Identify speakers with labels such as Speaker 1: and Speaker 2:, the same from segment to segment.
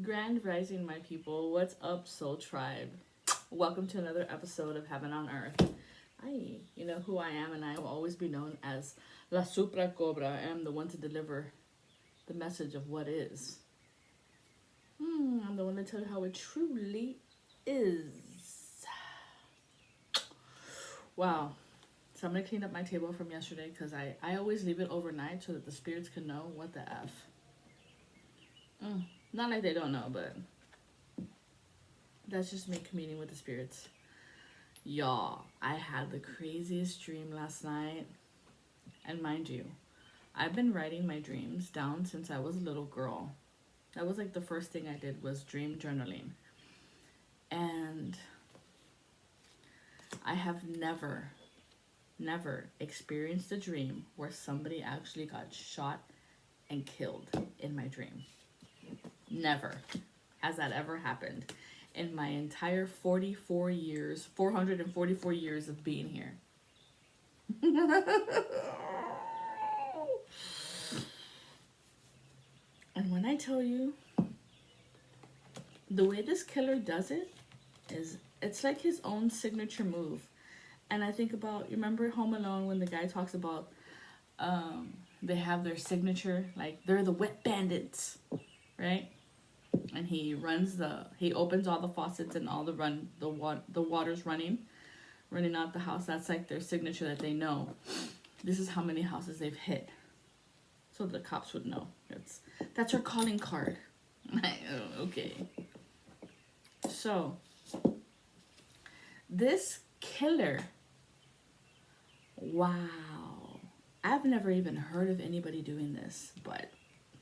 Speaker 1: Grand Rising, my people. What's up, Soul Tribe? Welcome to another episode of Heaven on Earth. You know who I am, and I will always be known as La Supra Cobra. I am the one to deliver the message of what is. I'm the one to tell you how it truly is. Wow. So I'm going to clean up my table from yesterday because I always leave it overnight so that the spirits can know what the F. Not like they don't know, but that's just me communing with the spirits. Y'all, I had the craziest dream last night. And mind you, I've been writing my dreams down since I was a little girl. That was like the first thing I did was dream journaling. And I have never experienced a dream where somebody actually got shot and killed in my dream. Never has that ever happened in my entire 444 years of being here. And when I tell you, the way this killer does it is, it's like his own signature move. And I think about, you remember Home Alone when the guy talks about they have their signature, like they're the wet bandits, right? And he opens all the faucets and all the water's running out the house. That's like their signature that they know. This is how many houses they've hit. So the cops would know. That's our calling card. Oh, okay. So this killer, wow. I've never even heard of anybody doing this, but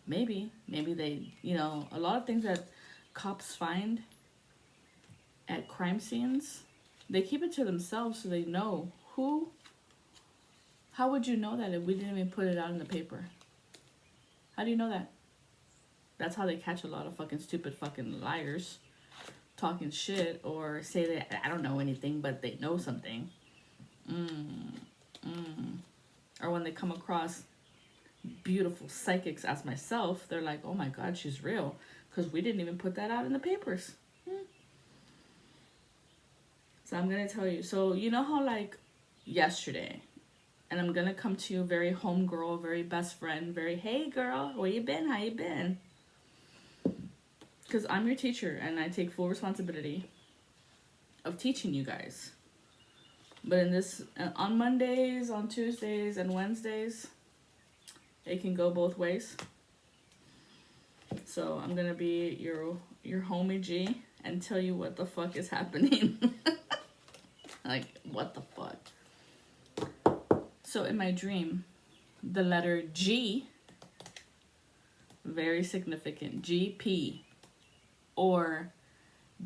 Speaker 1: maybe they, a lot of things that cops find at crime scenes, they keep it to themselves so they know who. How would you know that if we didn't even put it out in the paper? How do you know that? That's how they catch a lot of fucking stupid fucking liars talking shit or say that I don't know anything but they know something. Or when they come across beautiful psychics as myself, they're like, oh my god, she's real, because we didn't even put that out in the papers. So I'm gonna tell you, so you know how like yesterday, and I'm gonna come to you very homegirl, very best friend, very hey girl, where you been, how you been, because I'm your teacher and I take full responsibility of teaching you guys. But in this, on Mondays, on Tuesdays, and Wednesdays, it can go both ways. So I'm gonna be your homie G and tell you what the fuck is happening. Like, what the fuck? So in my dream, the letter G, very significant, GP, or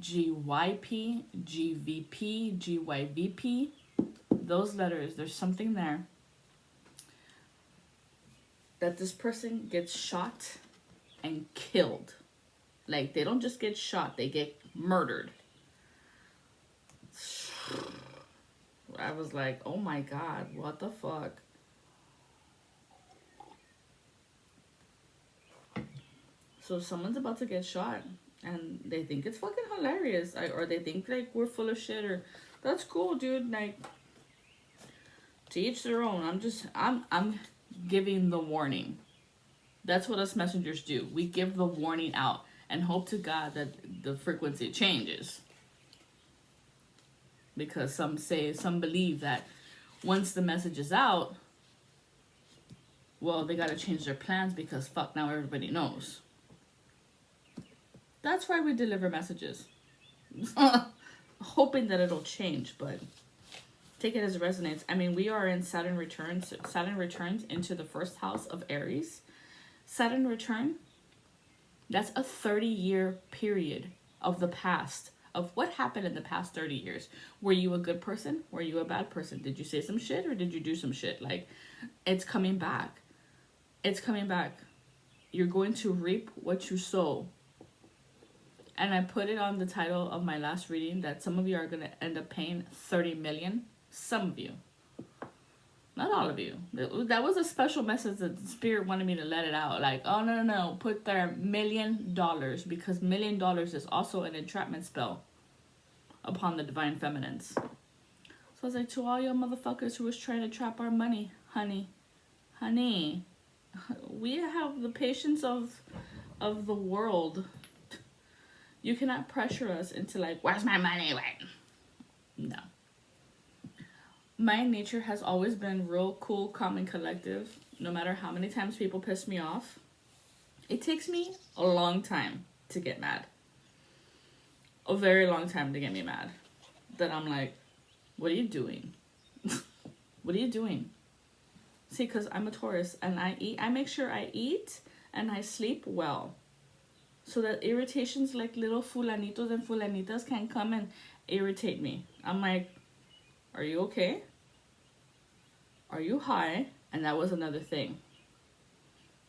Speaker 1: GYP, GVP, GYVP, those letters, there's something there that this person gets shot and killed. Like, they don't just get shot, they get murdered. I was like, oh my god, what the fuck? So someone's about to get shot and they think it's fucking hilarious, or they think like we're full of shit, or that's cool, dude. Like, to each their own. I'm giving the warning. That's what us messengers do. We give the warning out and hope to God that the frequency changes. Because some believe that once the message is out, well, they gotta change their plans because fuck, now everybody knows. That's why we deliver messages. Hoping that it'll change, but take it as it resonates. I mean, we are in Saturn returns. Saturn returns into the first house of Aries. Saturn return, that's a 30-year period of the past, of what happened in the past 30 years. Were you a good person? Were you a bad person? Did you say some shit or did you do some shit? Like, it's coming back. It's coming back. You're going to reap what you sow. And I put it on the title of my last reading that some of you are going to end up paying 30 million. Some of you. Not all of you. That was a special message that the spirit wanted me to let it out. Like, oh no, no, no, put their $1,000,000 because $1,000,000 is also an entrapment spell upon the divine feminines. So I was like, to all your motherfuckers who was trying to trap our money, honey, we have the patience of the world. You cannot pressure us into like, where's my money? No. My nature has always been real cool, calm, and collective. No matter how many times people piss me off, it takes me a long time to get mad. A very long time to get me mad. That I'm like, what are you doing? What are you doing? See, because I'm a Taurus and I make sure I eat and I sleep well. So that irritations like little fulanitos and fulanitas can come and irritate me. I'm like, are you okay? Are you high? And that was another thing.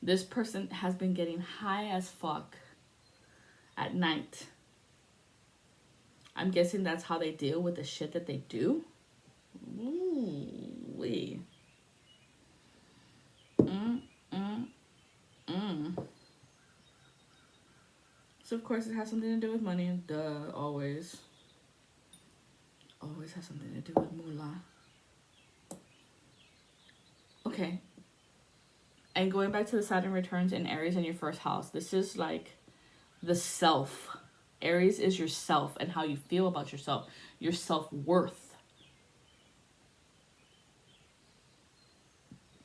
Speaker 1: This person has been getting high as fuck at night. I'm guessing that's how they deal with the shit that they do. Ooh-wee. So of course it has something to do with money. Duh, always. Always has something to do with moolah. Okay. And going back to the Saturn returns in Aries in your first house. This is like the self. Aries is yourself and how you feel about yourself. Your self-worth.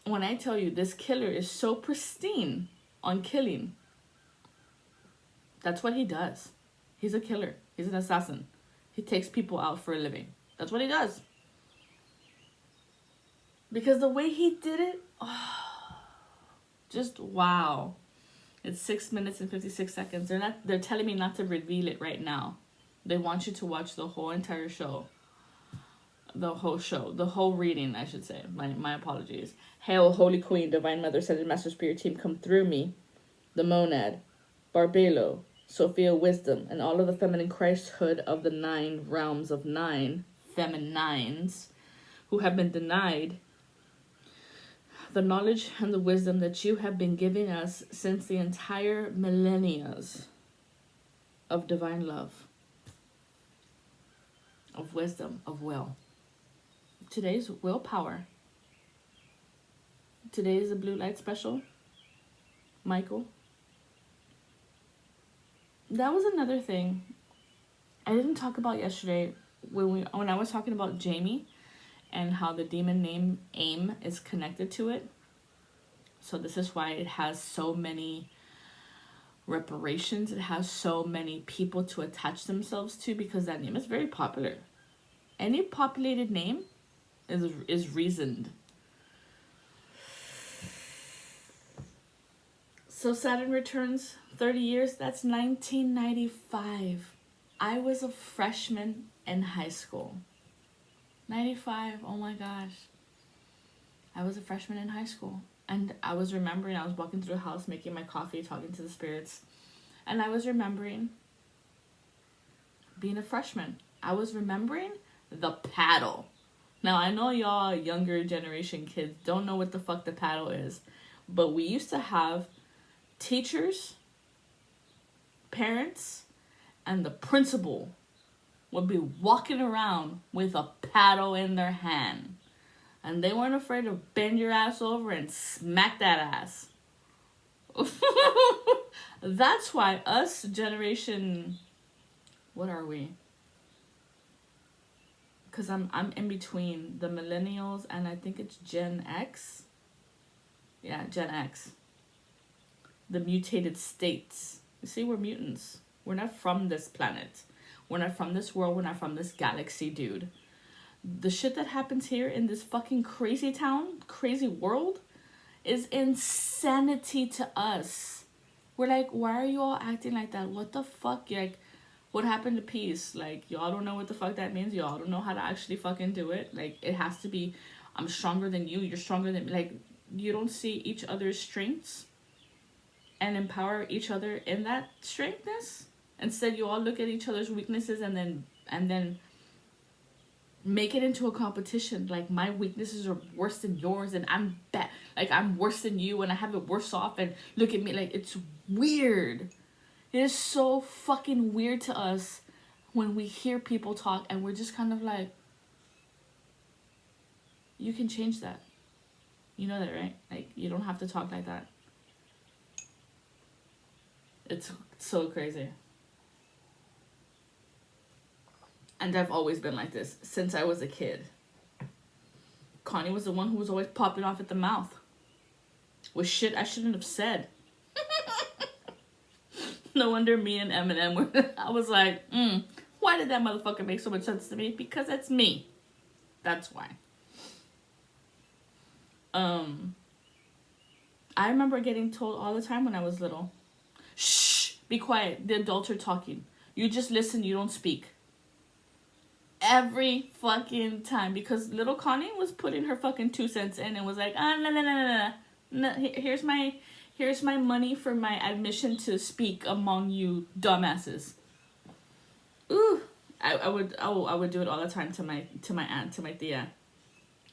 Speaker 1: When I tell you this killer is so pristine on killing. That's what he does. He's a killer. He's an assassin. He takes people out for a living. That's what he does. Because the way he did it, just wow. It's 6 minutes and 56 seconds. They're telling me not to reveal it right now. They want you to watch the whole entire show. The whole reading, I should say. My apologies. Hail, Holy Queen, Divine Mother, Ascended Master Spirit Team, come through me. The Monad, Barbelo, Sophia Wisdom, and all of the feminine Christhood of the 9 realms of 9 feminines who have been denied the knowledge and the wisdom that you have been giving us since the entire millennia of divine love, of wisdom, of will. Today's willpower. Today is a blue light special. Michael. That was another thing I didn't talk about yesterday when I was talking about Jamie and how the demon name AIM is connected to it. So this is why it has so many reparations. It has so many people to attach themselves to because that name is very popular. Any populated name is reasoned. So Saturn returns 30 years. That's 1995. I was a freshman in high school. 95, oh my gosh. I was a freshman in high school. And I was remembering, I was walking through the house, making my coffee, talking to the spirits. And I was remembering being a freshman. I was remembering the paddle. Now, I know y'all younger generation kids don't know what the fuck the paddle is. But we used to have teachers, parents, and the principal would be walking around with a paddle in their hand. And they weren't afraid to bend your ass over and smack that ass. That's why us generation... What are we? Because I'm in between the millennials and I think it's Gen X. Yeah, Gen X. The mutated states. You see, we're mutants. We're not from this planet. We're not from this world. We're not from this galaxy, dude. The shit that happens here in this fucking crazy town, crazy world, is insanity to us. We're like, why are you all acting like that? What the fuck? Like, what happened to peace? Like, y'all don't know what the fuck that means. Y'all don't know how to actually fucking do it. Like, it has to be, I'm stronger than you. You're stronger than me. Like, you don't see each other's strengths and empower each other in that strengthness. Instead, you all look at each other's weaknesses and then make it into a competition. Like, my weaknesses are worse than yours, and I'm bad. Like, I'm worse than you, and I have it worse off. And look at me. Like, it's weird. It is so fucking weird to us when we hear people talk, and we're just kind of like, you can change that. You know that, right? Like, you don't have to talk like that. It's so crazy. And I've always been like this since I was a kid. Connie was the one who was always popping off at the mouth with shit I shouldn't have said. No wonder me and Eminem were, I was like, why did that motherfucker make so much sense to me? Because it's me. That's why. I remember getting told all the time when I was little, shh, be quiet, the adults are talking. You just listen, you don't speak. Every fucking time, because little Connie was putting her fucking 2 cents in and was like, no, here's my money for my admission to speak among you dumbasses. Ooh, I would do it all the time to my aunt, to my tia,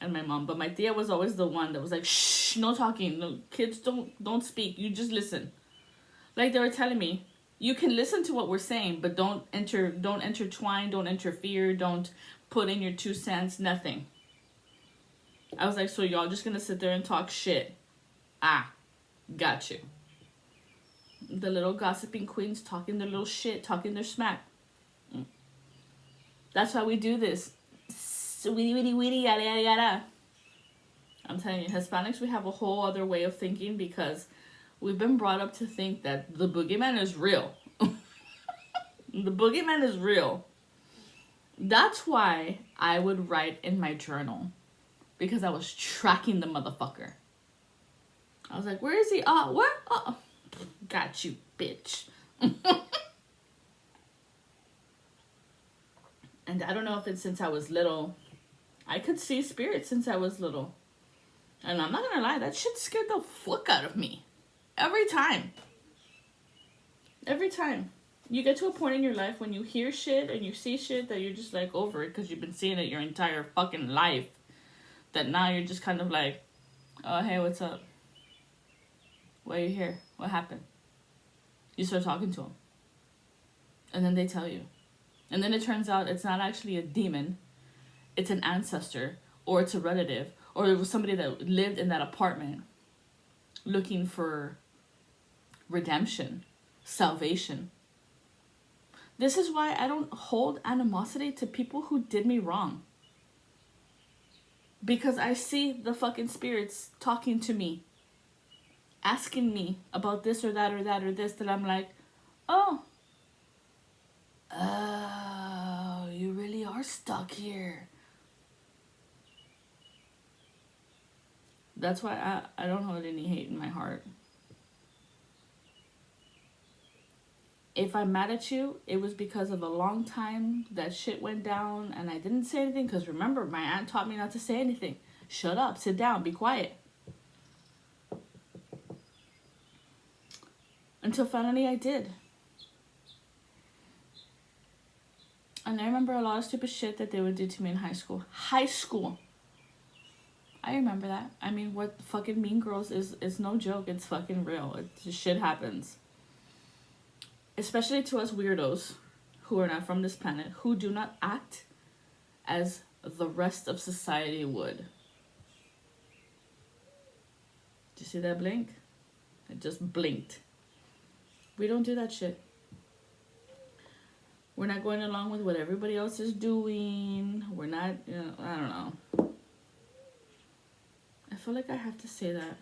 Speaker 1: and my mom. But my tia was always the one that was like, shh, no talking, no kids, don't speak, you just listen. Like, they were telling me, you can listen to what we're saying, but don't intertwine, don't interfere, don't put in your 2 cents, nothing. I was like, so y'all just gonna sit there and talk shit? Ah, got you. The little gossiping queens talking their little shit, talking their smack. That's why we do this. Weedy, yada, yada, yada. I'm telling you, Hispanics, we have a whole other way of thinking because we've been brought up to think that the boogeyman is real. The boogeyman is real. That's why I would write in my journal. Because I was tracking the motherfucker. I was like, where is he? Oh, what? Oh, got you, bitch. And I don't know if it's since I was little. I could see spirits since I was little. And I'm not gonna lie, that shit scared the fuck out of me. Every time. Every time. You get to a point in your life when you hear shit and you see shit that you're just like over it because you've been seeing it your entire fucking life. That now you're just kind of like, oh, hey, what's up? Why are you here? What happened? You start talking to them. And then they tell you. And then it turns out it's not actually a demon. It's an ancestor. Or it's a relative. Or it was somebody that lived in that apartment looking for redemption, salvation. This is why I don't hold animosity to people who did me wrong. Because I see the fucking spirits talking to me, asking me about this or that or that or this, that I'm like, oh, you really are stuck here. That's why I don't hold any hate in my heart. If I'm mad at you, it was because of a long time that shit went down and I didn't say anything. Because remember, my aunt taught me not to say anything. Shut up, sit down, be quiet. Until finally I did. And I remember a lot of stupid shit that they would do to me in high school. High school. I remember that. I mean, what fucking Mean Girls is no joke. It's fucking real. It just shit happens. Especially to us weirdos who are not from this planet, who do not act as the rest of society would. Did you see that blink? It just blinked. We don't do that shit. We're not going along with what everybody else is doing. We're not, I don't know. I feel like I have to say that.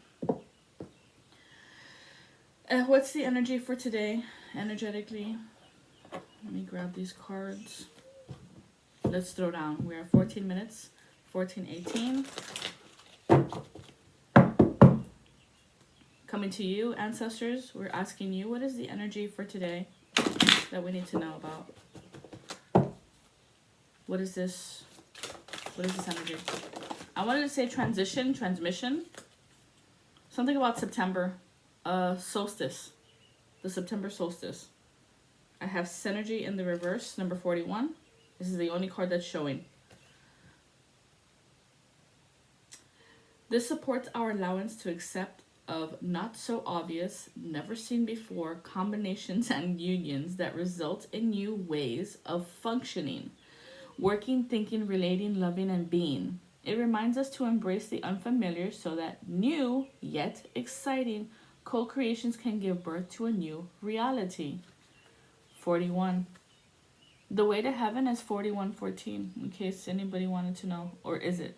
Speaker 1: What's the energy for today, energetically? Let me grab these cards. Let's throw down. We're at 14 minutes. 14:18. Coming to you, ancestors. We're asking you, what is the energy for today that we need to know about? What is this? What is this energy? I wanted to say transmission. Something about September. Solstice. The September solstice. I have Synergy in the reverse, number 41. This is the only card that's showing. This supports our allowance to accept of not so obvious, never seen before combinations and unions that result in new ways of functioning, working, thinking, relating, loving, and being. It reminds us to embrace the unfamiliar so that new, yet exciting, co creations can give birth to a new reality. 41. The way to heaven is 41:14, in case anybody wanted to know. Or is it?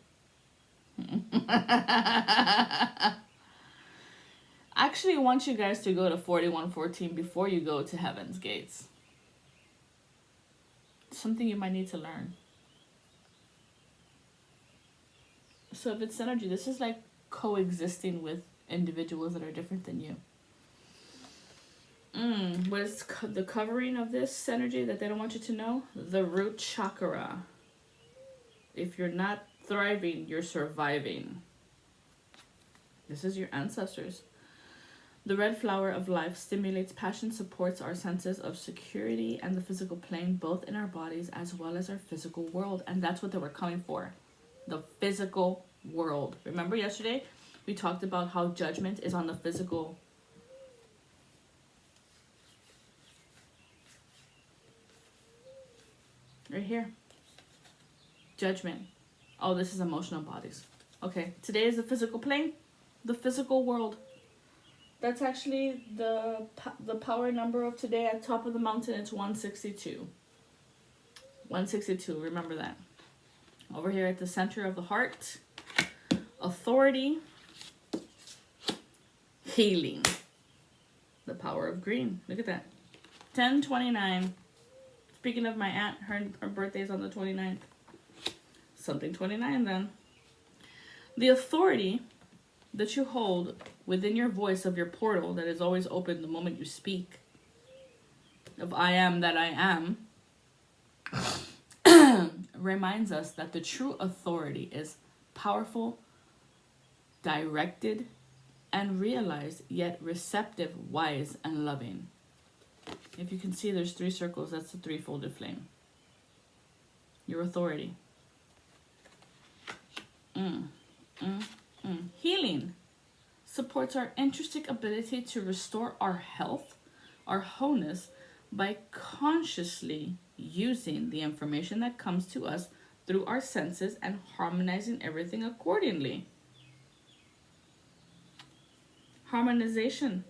Speaker 1: I actually want you guys to go to 41:14 before you go to heaven's gates. Something you might need to learn. So if it's energy, this is like coexisting with individuals that are different than you. What is the covering of this energy that they don't want you to know? The root chakra. If you're not thriving, you're surviving. This is your ancestors. The red flower of life stimulates passion, supports our senses of security and the physical plane, both in our bodies as well as our physical world. And that's what they were coming for. The physical world. Remember yesterday we talked about how judgment is on the physical. Right here. Judgment. Oh, this is emotional bodies. Okay, today is the physical plane, the physical world. That's actually the power number of today. At top of the mountain, it's 162. 162, remember that. Over here at the center of the heart, authority, healing. The power of green. Look at that. 1029. Speaking of my aunt, her birthday is on the 29th. Something 29 then. The authority that you hold within your voice of your portal that is always open the moment you speak. Of I am that I am. Reminds us that the true authority is powerful, directed, and realized, yet receptive, wise, and loving. If you can see, there's 3 circles. That's the three-folded flame. Your authority. Healing supports our intrinsic ability to restore our health, our wholeness, by consciously using the information that comes to us through our senses and harmonizing everything accordingly. Harmonization.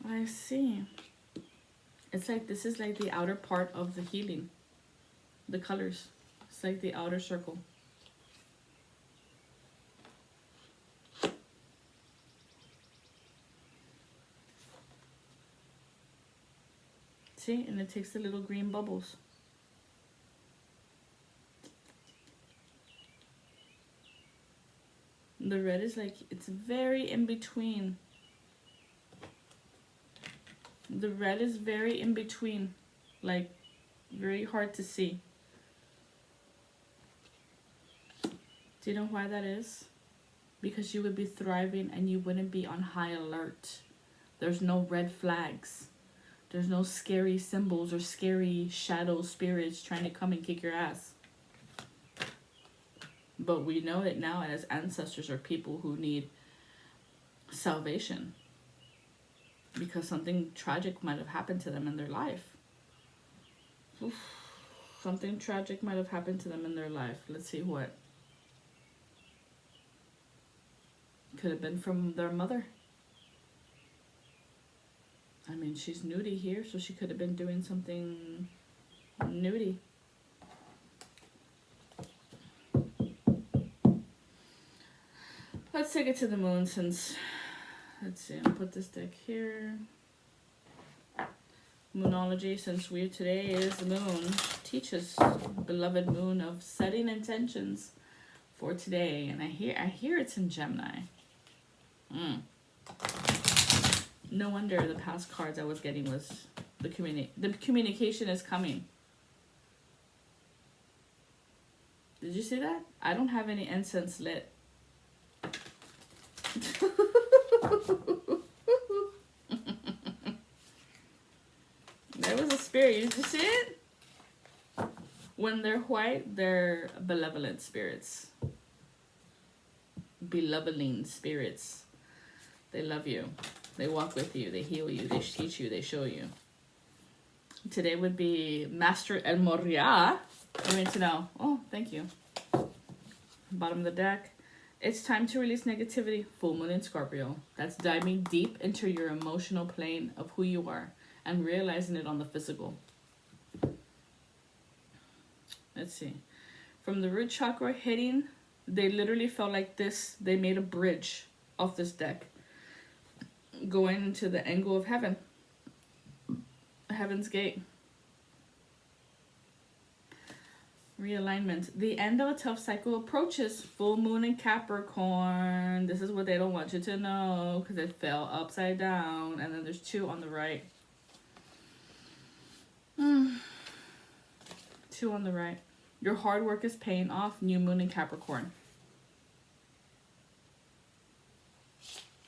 Speaker 1: I see. It's like this is like the outer part of the healing. The colors. It's like the outer circle. See? And it takes the little green bubbles. The red is like, it's very in between. The red is very in between. Like, very hard to see. Do you know why that is? Because you would be thriving and you wouldn't be on high alert. There's no red flags. There's no scary symbols or scary shadow spirits trying to come and kick your ass. But we know it now as ancestors are people who need salvation. Because something tragic might have happened to them in their life. Oof. Something tragic might have happened to them in their life. Let's see what. Could have been from their mother. I mean, she's nudie here, so she could have been doing something nudie. Let's take it to the moon since, let's see, I'll put this deck here. Moonology, since today is the moon. Teach us, beloved moon, of setting intentions for today. And I hear it's in Gemini. No wonder the past cards I was getting was the communication is coming. Did you see that? I don't have any incense lit. There was a spirit. Did you see it? When they're white, they're benevolent spirits. beloveding spirits. They love you. They walk with you. They heal you. They teach you. They show you. Today would be Master El Moria. You need to know. Oh, thank you. Bottom of the deck. It's time to release negativity. Full moon in Scorpio. That's diving deep into your emotional plane of who you are and realizing it on the physical. Let's see. From the root chakra hitting, they literally felt like this. They made a bridge off this deck, going into the angle of heaven. Heaven's gate. Realignment. The end of a tough cycle approaches. Full moon in Capricorn. This is what they don't want you to know because it fell upside down. And then there's 2 on the right. 2 on the right. Your hard work is paying off. New moon in Capricorn.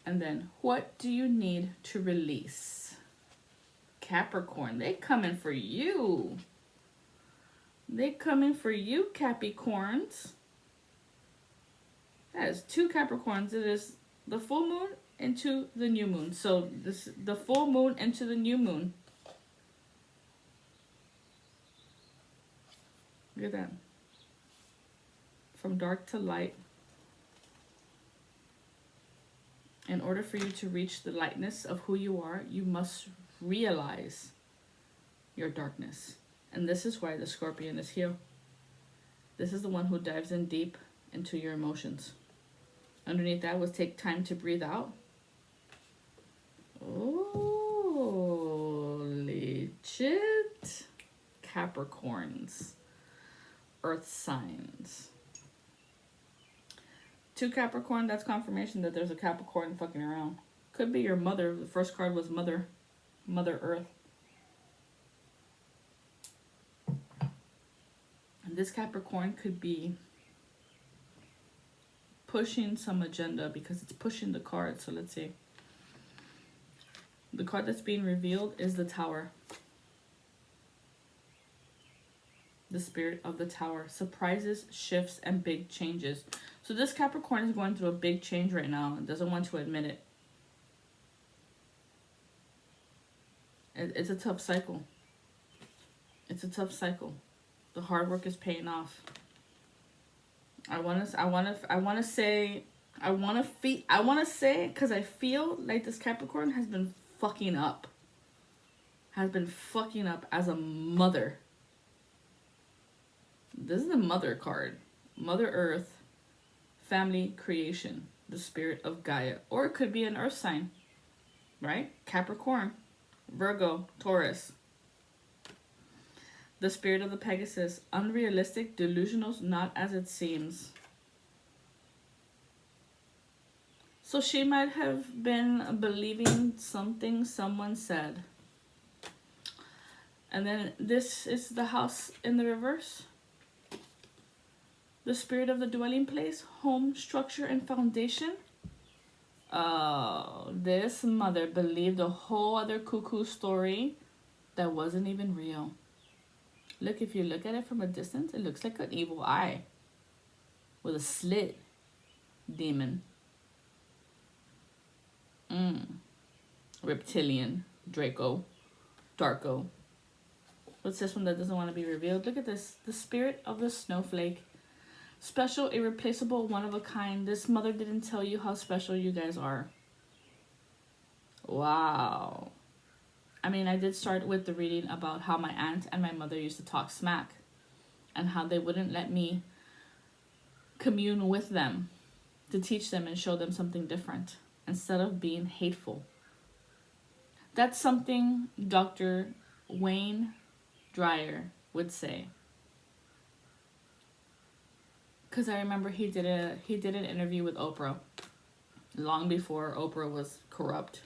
Speaker 1: And then, what do you need to release? Capricorn. They coming for you. They coming for you, Capricorns. That is 2 Capricorns. It is the full moon into the new moon. So this the full moon into the new moon. Look at that. From dark to light. In order for you to reach the lightness of who you are, you must realize your darkness. And this is why the Scorpion is here. This is the one who dives in deep into your emotions. Underneath that was take time to breathe out. Oh, legit. Capricorns. Earth signs. 2 Capricorn, that's confirmation that there's a Capricorn fucking around. Could be your mother. The first card was Mother Earth. And this Capricorn could be pushing some agenda because it's pushing the card. So let's see. The card that's being revealed is the Tower. The Spirit of the Tower. Surprises, shifts, and big changes. So this Capricorn is going through a big change right now and doesn't want to admit it. It's a tough cycle. It's a tough cycle. The hard work is paying off. I want to say because I feel like this Capricorn has been fucking up. Has been fucking up as a mother. This is the Mother card. Mother Earth, family, creation, the spirit of Gaia. Or it could be an earth sign, right? Capricorn, Virgo, Taurus. The spirit of the Pegasus, unrealistic, delusional, not as it seems. So she might have been believing something someone said. And then this is the House in the reverse. The spirit of the dwelling place, home, structure, and foundation. Oh, this mother believed a whole other cuckoo story that wasn't even real. Look, if you look at it from a distance, it looks like an evil eye with a slit. Demon. Reptilian. Draco. Darko. What's this one that doesn't want to be revealed? Look at this. The spirit of the snowflake. Special, irreplaceable, one of a kind. This mother didn't tell you how special you guys are. Wow. I mean, I did start with the reading about how my aunt and my mother used to talk smack. And how they wouldn't let me commune with them. To teach them and show them something different. Instead of being hateful. That's something Dr. Wayne Dyer would say. Because I remember he did an interview with Oprah. Long before Oprah was corrupt.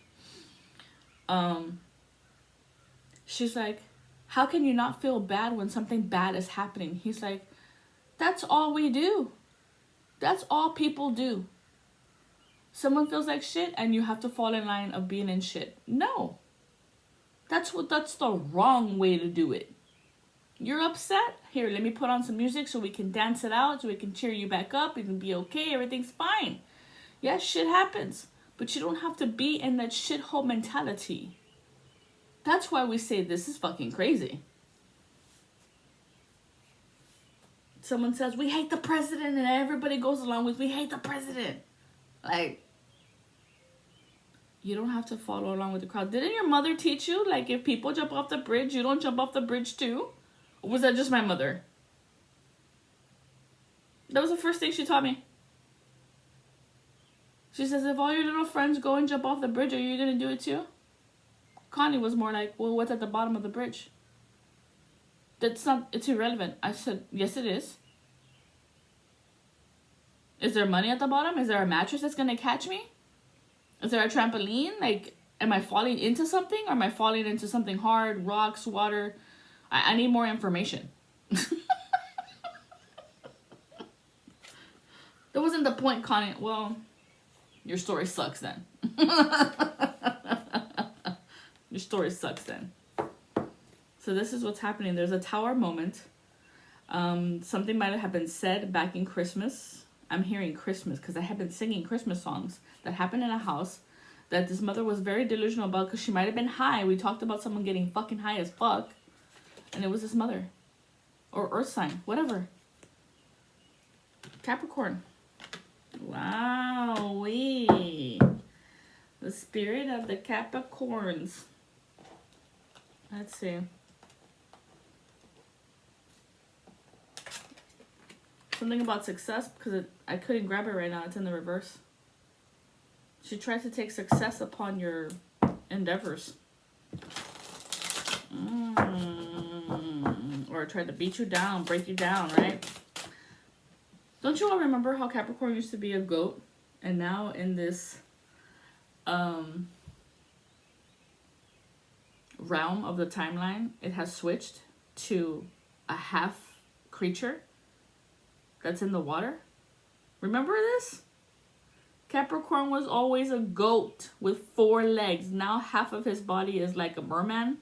Speaker 1: She's like, how can you not feel bad when something bad is happening? He's like, that's all we do. That's all people do. Someone feels like shit and you have to fall in line of being in shit. No. That's the wrong way to do it. You're upset? Here, let me put on some music so we can dance it out, so we can cheer you back up. You can be okay. Everything's fine. Yeah, shit happens. But you don't have to be in that shithole mentality. That's why we say this is fucking crazy. Someone says, we hate the president, and everybody goes along with, we hate the president. Like, you don't have to follow along with the crowd. Didn't your mother teach you, like, if people jump off the bridge, you don't jump off the bridge too? Or was that just my mother? That was the first thing she taught me. She says, if all your little friends go and jump off the bridge, are you going to do it too? Connie was more like, well, what's at the bottom of the bridge? It's irrelevant. I said, yes, it is. Is there money at the bottom? Is there a mattress that's going to catch me? Is there a trampoline? Like, am I falling into something? Or am I falling into something hard, rocks, water? I need more information. That wasn't the point, Connie. Well, your story sucks then. Your story sucks then. So this is what's happening. There's a tower moment. Something might have been said back in Christmas. I'm hearing Christmas because I have been singing Christmas songs that happened in a house that this mother was very delusional about because she might have been high. We talked about someone getting fucking high as fuck. And it was this mother. Or earth sign. Whatever. Capricorn. Wow-wee. The spirit of the Capricorns. Let's see. Something about success, because I couldn't grab it right now. It's in the reverse. She tries to take success upon your endeavors. Or tried to beat you down, break you down, right? Don't you all remember how Capricorn used to be a goat? And now in this realm of the timeline, it has switched to a half creature that's in the water. Remember this? Capricorn was always a goat with 4 legs. Now half of his body is like a merman.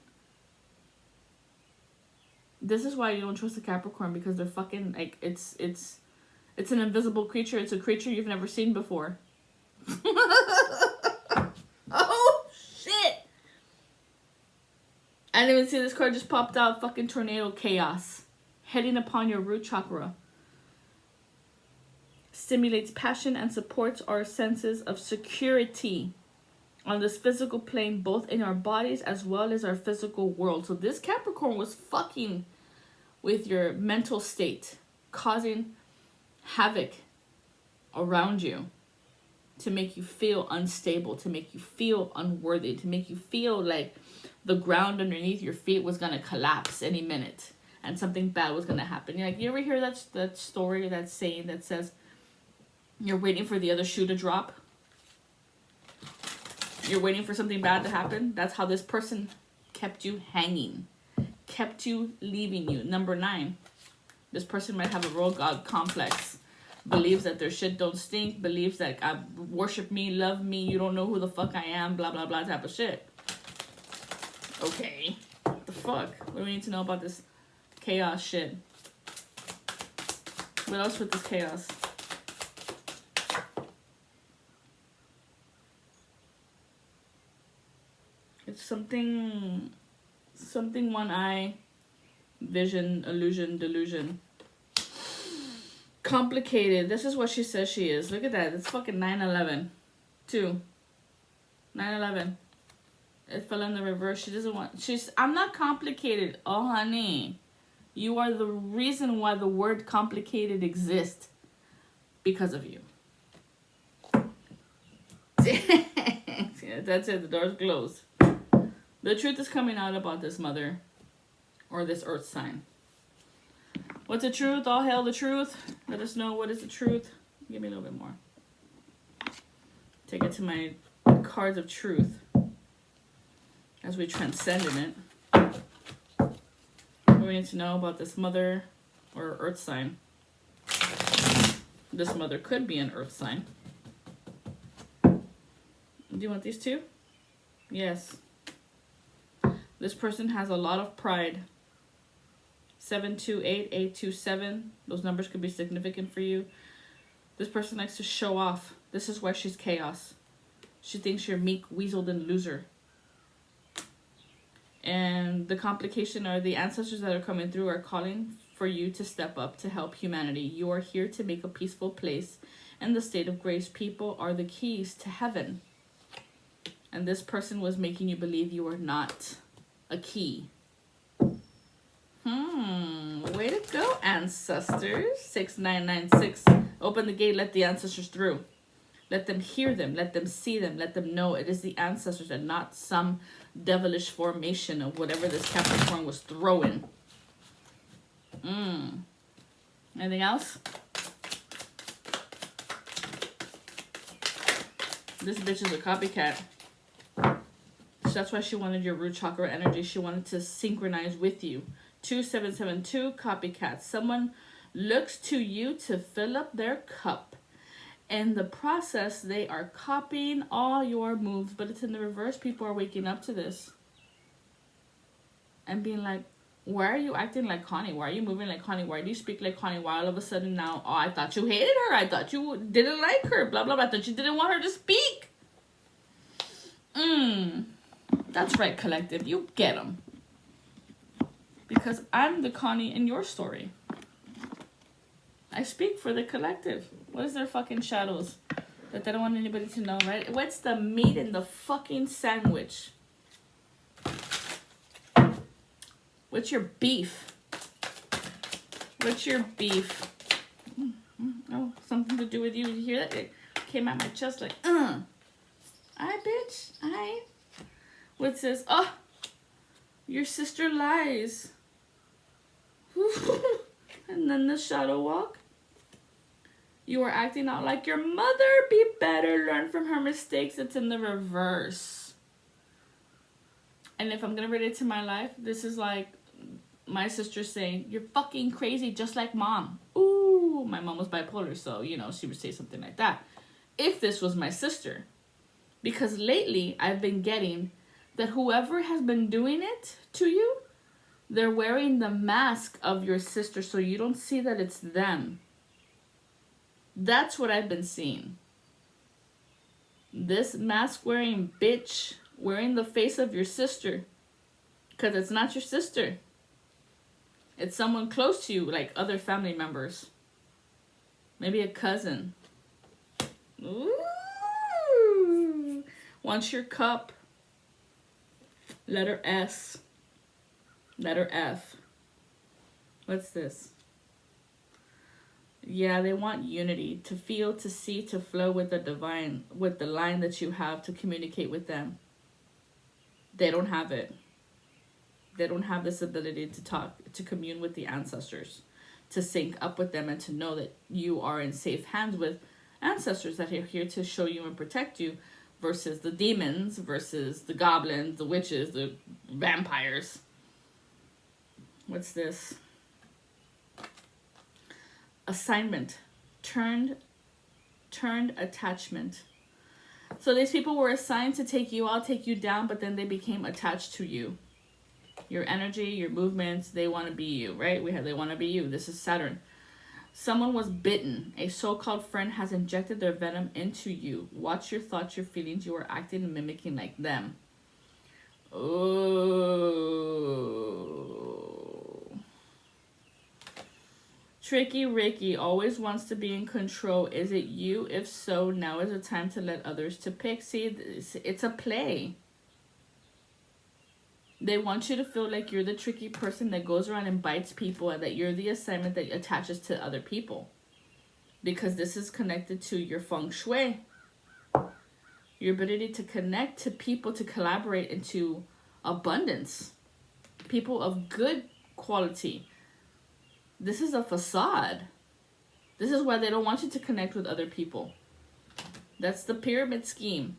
Speaker 1: This is why you don't trust a Capricorn, because they're fucking like it's an invisible creature. It's a creature you've never seen before. Oh shit! I didn't even see this card just popped out. Fucking tornado chaos. Heading upon your root chakra. Stimulates passion and supports our senses of security on this physical plane, both in our bodies as well as our physical world. So this Capricorn was fucking with your mental state, causing havoc around you to make you feel unstable, to make you feel unworthy, to make you feel like the ground underneath your feet was going to collapse any minute and something bad was going to happen. You're like, you ever hear that story, that saying that says you're waiting for the other shoe to drop? You're waiting for something bad to happen? That's how this person kept you hanging, kept you leaving you. Number 9, this person might have a royal god complex, believes that their shit don't stink, believes that God worship me, love me, you don't know who the fuck I am, blah, blah, blah type of shit. Okay. What the fuck? What do we need to know about this chaos shit? What else with this chaos? It's something one eye, vision, illusion, delusion. Complicated. This is what she says she is. Look at that. It's fucking 9/11. 2. 9/11. It fell in the reverse. She doesn't want... I'm not complicated. Oh, honey. You are the reason why the word complicated exists. Because of you. Yeah, that's it. The door's closed. The truth is coming out about this mother. Or this earth sign. What's the truth? All hail the truth. Let us know what is the truth. Give me a little bit more. Take it to my cards of truth. As we transcend in it. What do we need to know about this mother or earth sign? This mother could be an earth sign. Do you want these 2? Yes. This person has a lot of pride. 728, 827. Those numbers could be significant for you. This person likes to show off. This is why she's chaos. She thinks you're meek, weaseled, and loser. And the complication are the ancestors that are coming through are calling for you to step up to help humanity. You are here to make a peaceful place in the state of grace. People are the keys to heaven. And this person was making you believe you are not a key. Way to go, ancestors. 6996. Open the gate, let the ancestors through. Let them hear them, let them see them, let them know it is the ancestors and not some devilish formation of whatever this Capricorn was throwing. Anything else? This bitch is a copycat. So that's why she wanted your root chakra energy. She wanted to synchronize with you. 2772, copycat. Someone looks to you to fill up their cup. In the process, they are copying all your moves, but it's in the reverse. People are waking up to this and being like, why are you acting like Connie? Why are you moving like Connie? Why do you speak like Connie? Why all of a sudden now, oh, I thought you hated her. I thought you didn't like her. Blah, blah, blah. I thought you didn't want her to speak. That's right, collective. You get them. Because I'm the Connie in your story. I speak for the collective. What is their fucking shadows that they don't want anybody to know, right? What's the meat in the fucking sandwich? What's your beef? What's your beef? Oh, something to do with you. You hear that? It came out my chest like, Aye, bitch. Aye. What's this? Oh, your sister lies. And then the shadow walk. You are acting out like your mother. Be better. Learn from her mistakes. It's in the reverse. And if I'm going to relate to my life, this is like my sister saying, you're fucking crazy just like mom. Ooh, my mom was bipolar, so, you know, she would say something like that. If this was my sister. Because lately, I've been getting that whoever has been doing it to you, they're wearing the mask of your sister so you don't see that it's them. That's what I've been seeing. This mask-wearing bitch wearing the face of your sister. Because it's not your sister. It's someone close to you, like other family members. Maybe a cousin. Ooh. Wants your cup. Letter S. Letter F. What's this? Yeah, they want unity. To feel, to see, to flow with the divine. With the line that you have to communicate with them. They don't have it. They don't have this ability to talk, to commune with the ancestors. To sync up with them and to know that you are in safe hands with ancestors that are here to show you and protect you. Versus the demons, versus the goblins, the witches, the vampires. What's this? Assignment. Turned attachment. So these people were assigned to take you out, take you down, but then they became attached to you. Your energy, your movements, they want to be you, right? They want to be you. This is Saturn. Someone was bitten. A so-called friend has injected their venom into you. Watch your thoughts, your feelings. You are acting and mimicking like them. Oh. Tricky Ricky always wants to be in control. Is it you? If so, now is the time to let others to pick. See, it's a play. They want you to feel like you're the tricky person that goes around and bites people and that you're the assignment that attaches to other people. Because this is connected to your feng shui. Your ability to connect to people, to collaborate into abundance. People of good quality. This is a facade. This is why they don't want you to connect with other people. That's the pyramid scheme.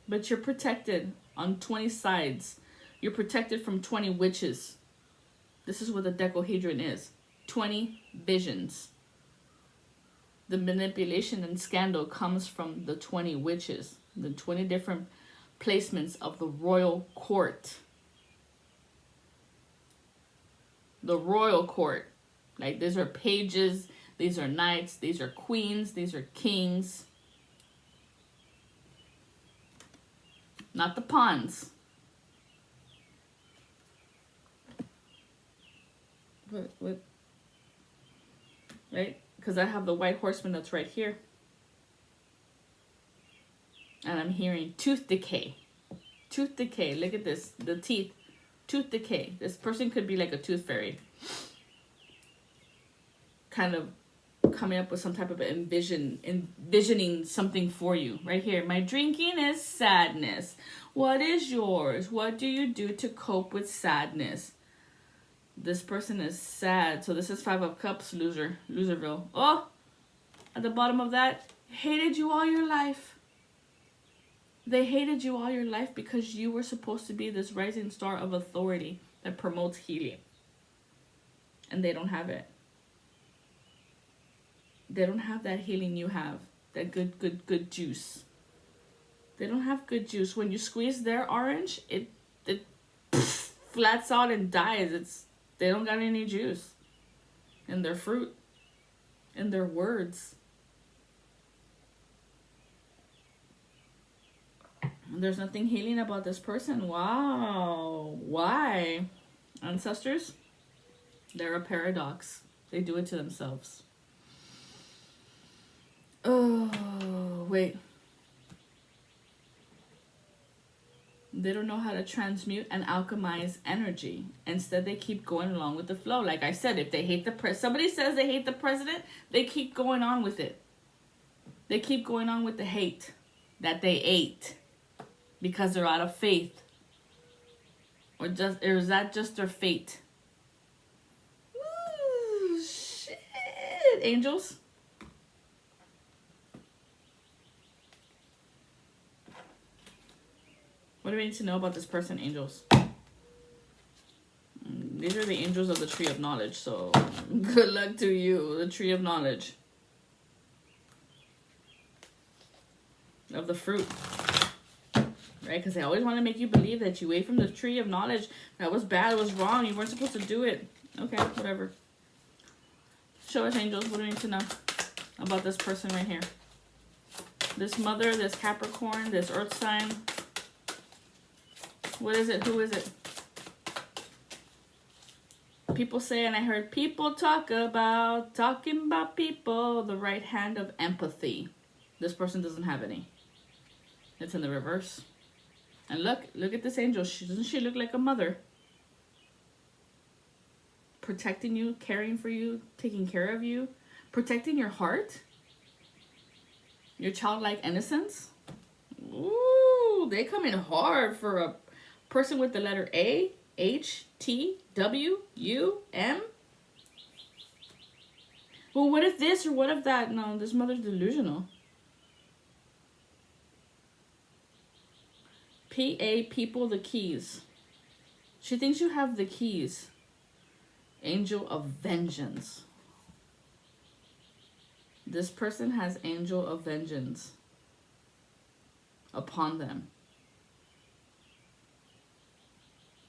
Speaker 1: But you're protected on 20 sides. You're protected from 20 witches. This is what the decahedron is. 20 visions. The manipulation and scandal comes from the 20 witches. The 20 different placements of the royal court. The royal court. Like, these are pages. These are knights. These are queens. These are kings. not the pawns. What? Right? Because I have the white horseman that's right here. And I'm hearing tooth decay. Tooth decay. Look at this. The teeth. Tooth decay. This person could be like a tooth fairy. Kind of coming up with some type of envisioning something for you. Right here. My drinking is sadness. What is yours? What do you do to cope with sadness? This person is sad. So this is 5 of Cups, Loserville. Oh, at the bottom of that, hated you all your life. They hated you all your life because you were supposed to be this rising star of authority that promotes healing. And they don't have it. They don't have that healing you have. That good juice. They don't have good juice. When you squeeze their orange, it flats out and dies. They don't got any juice in their fruit, in their words. There's nothing healing about this person. Wow. Why? Ancestors, they're a paradox. They do it to themselves. Oh, wait. They don't know how to transmute and alchemize energy. Instead, they keep going along with the flow. Like I said, if they hate somebody says they hate the president, they keep going on with it. They keep going on with the hate that they ate because they're out of faith. Or is that just their fate? Ooh, shit. Angels. What do we need to know about this person, angels? These are the angels of the tree of knowledge, so good luck to you, the tree of knowledge. Of the fruit. Right? Because they always want to make you believe that you ate from the tree of knowledge. That was bad, it was wrong, you weren't supposed to do it. Okay, whatever. Show us, angels, what do we need to know about this person right here? This mother, this Capricorn, this earth sign. What is it? Who is it? People say, and I heard people talking about people, the right hand of empathy. This person doesn't have any. It's in the reverse. And look at this angel. Doesn't she look like a mother? Protecting you, caring for you, taking care of you, protecting your heart, your childlike innocence. Ooh, they come in hard for a person with the letter A, H, T, W, U, M. Well, what if this or what if that? No, this mother's delusional. P-A, people, the keys. She thinks you have the keys. Angel of vengeance. This person has angel of vengeance upon them.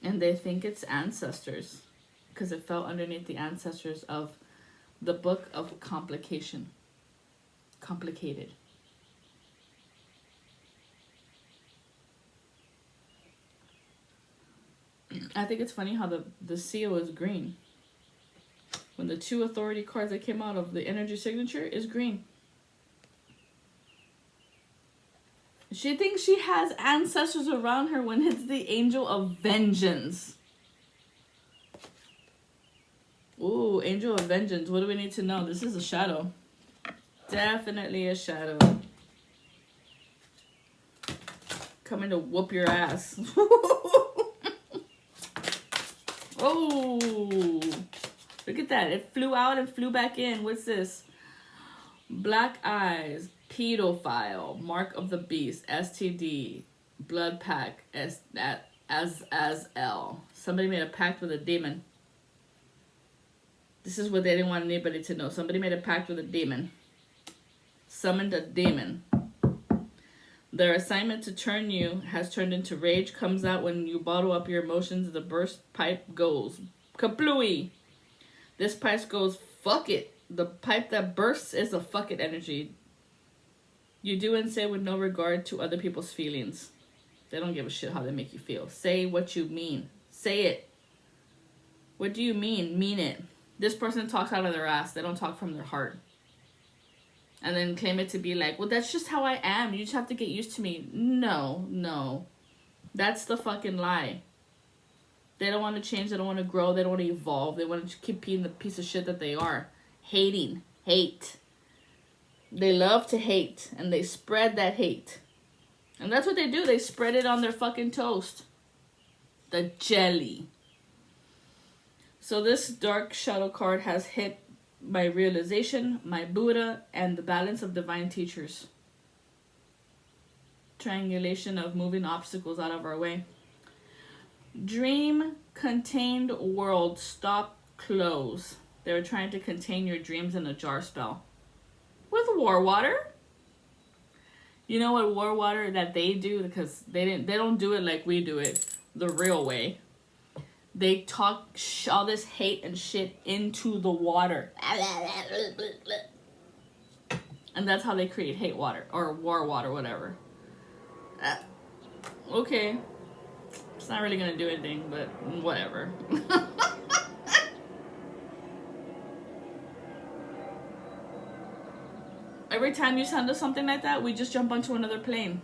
Speaker 1: And they think it's ancestors because it fell underneath the ancestors of the book of complication. Complicated. I think it's funny how the seal is green. When the 2 authority cards that came out of the energy signature is green. She thinks she has ancestors around her when it's the angel of vengeance. Ooh, angel of vengeance. What do we need to know? This is a shadow. Definitely a shadow. Coming to whoop your ass. Oh, look at that. It flew out and flew back in. What's this? Black eyes. Pedophile, mark of the beast, STD, blood pack, as L. Somebody made a pact with a demon. This is what they didn't want anybody to know. Somebody made a pact with a demon. Summoned a demon. Their assignment to turn you has turned into rage. Comes out when you bottle up your emotions. The burst pipe goes. Kaplooey. This pipe goes, fuck it. The pipe that bursts is a fuck it energy. You do and say with no regard to other people's feelings. They don't give a shit how they make you feel. Say what you mean. Say it. What do you mean? Mean it. This person talks out of their ass. They don't talk from their heart. And then claim it to be like, well, that's just how I am. You just have to get used to me. No. That's the fucking lie. They don't want to change. They don't want to grow. They don't want to evolve. They want to keep being the piece of shit that they are. Hating. Hate. They love to hate. And they spread that hate. And that's what they do. They spread it on their fucking toast. The jelly. So this dark shadow card has hit my realization, my Buddha, and the balance of divine teachers. Triangulation of moving obstacles out of our way. Dream contained world. Stop, close. They were trying to contain your dreams in a jar spell. With war water. You know what war water that they do? Because they don't do it like we do it the real way. They talk all this hate and shit into the water. And that's how they create hate water. Or war water, whatever. Okay. It's not really going to do anything, but whatever. Every time you send us something like that, we just jump onto another plane.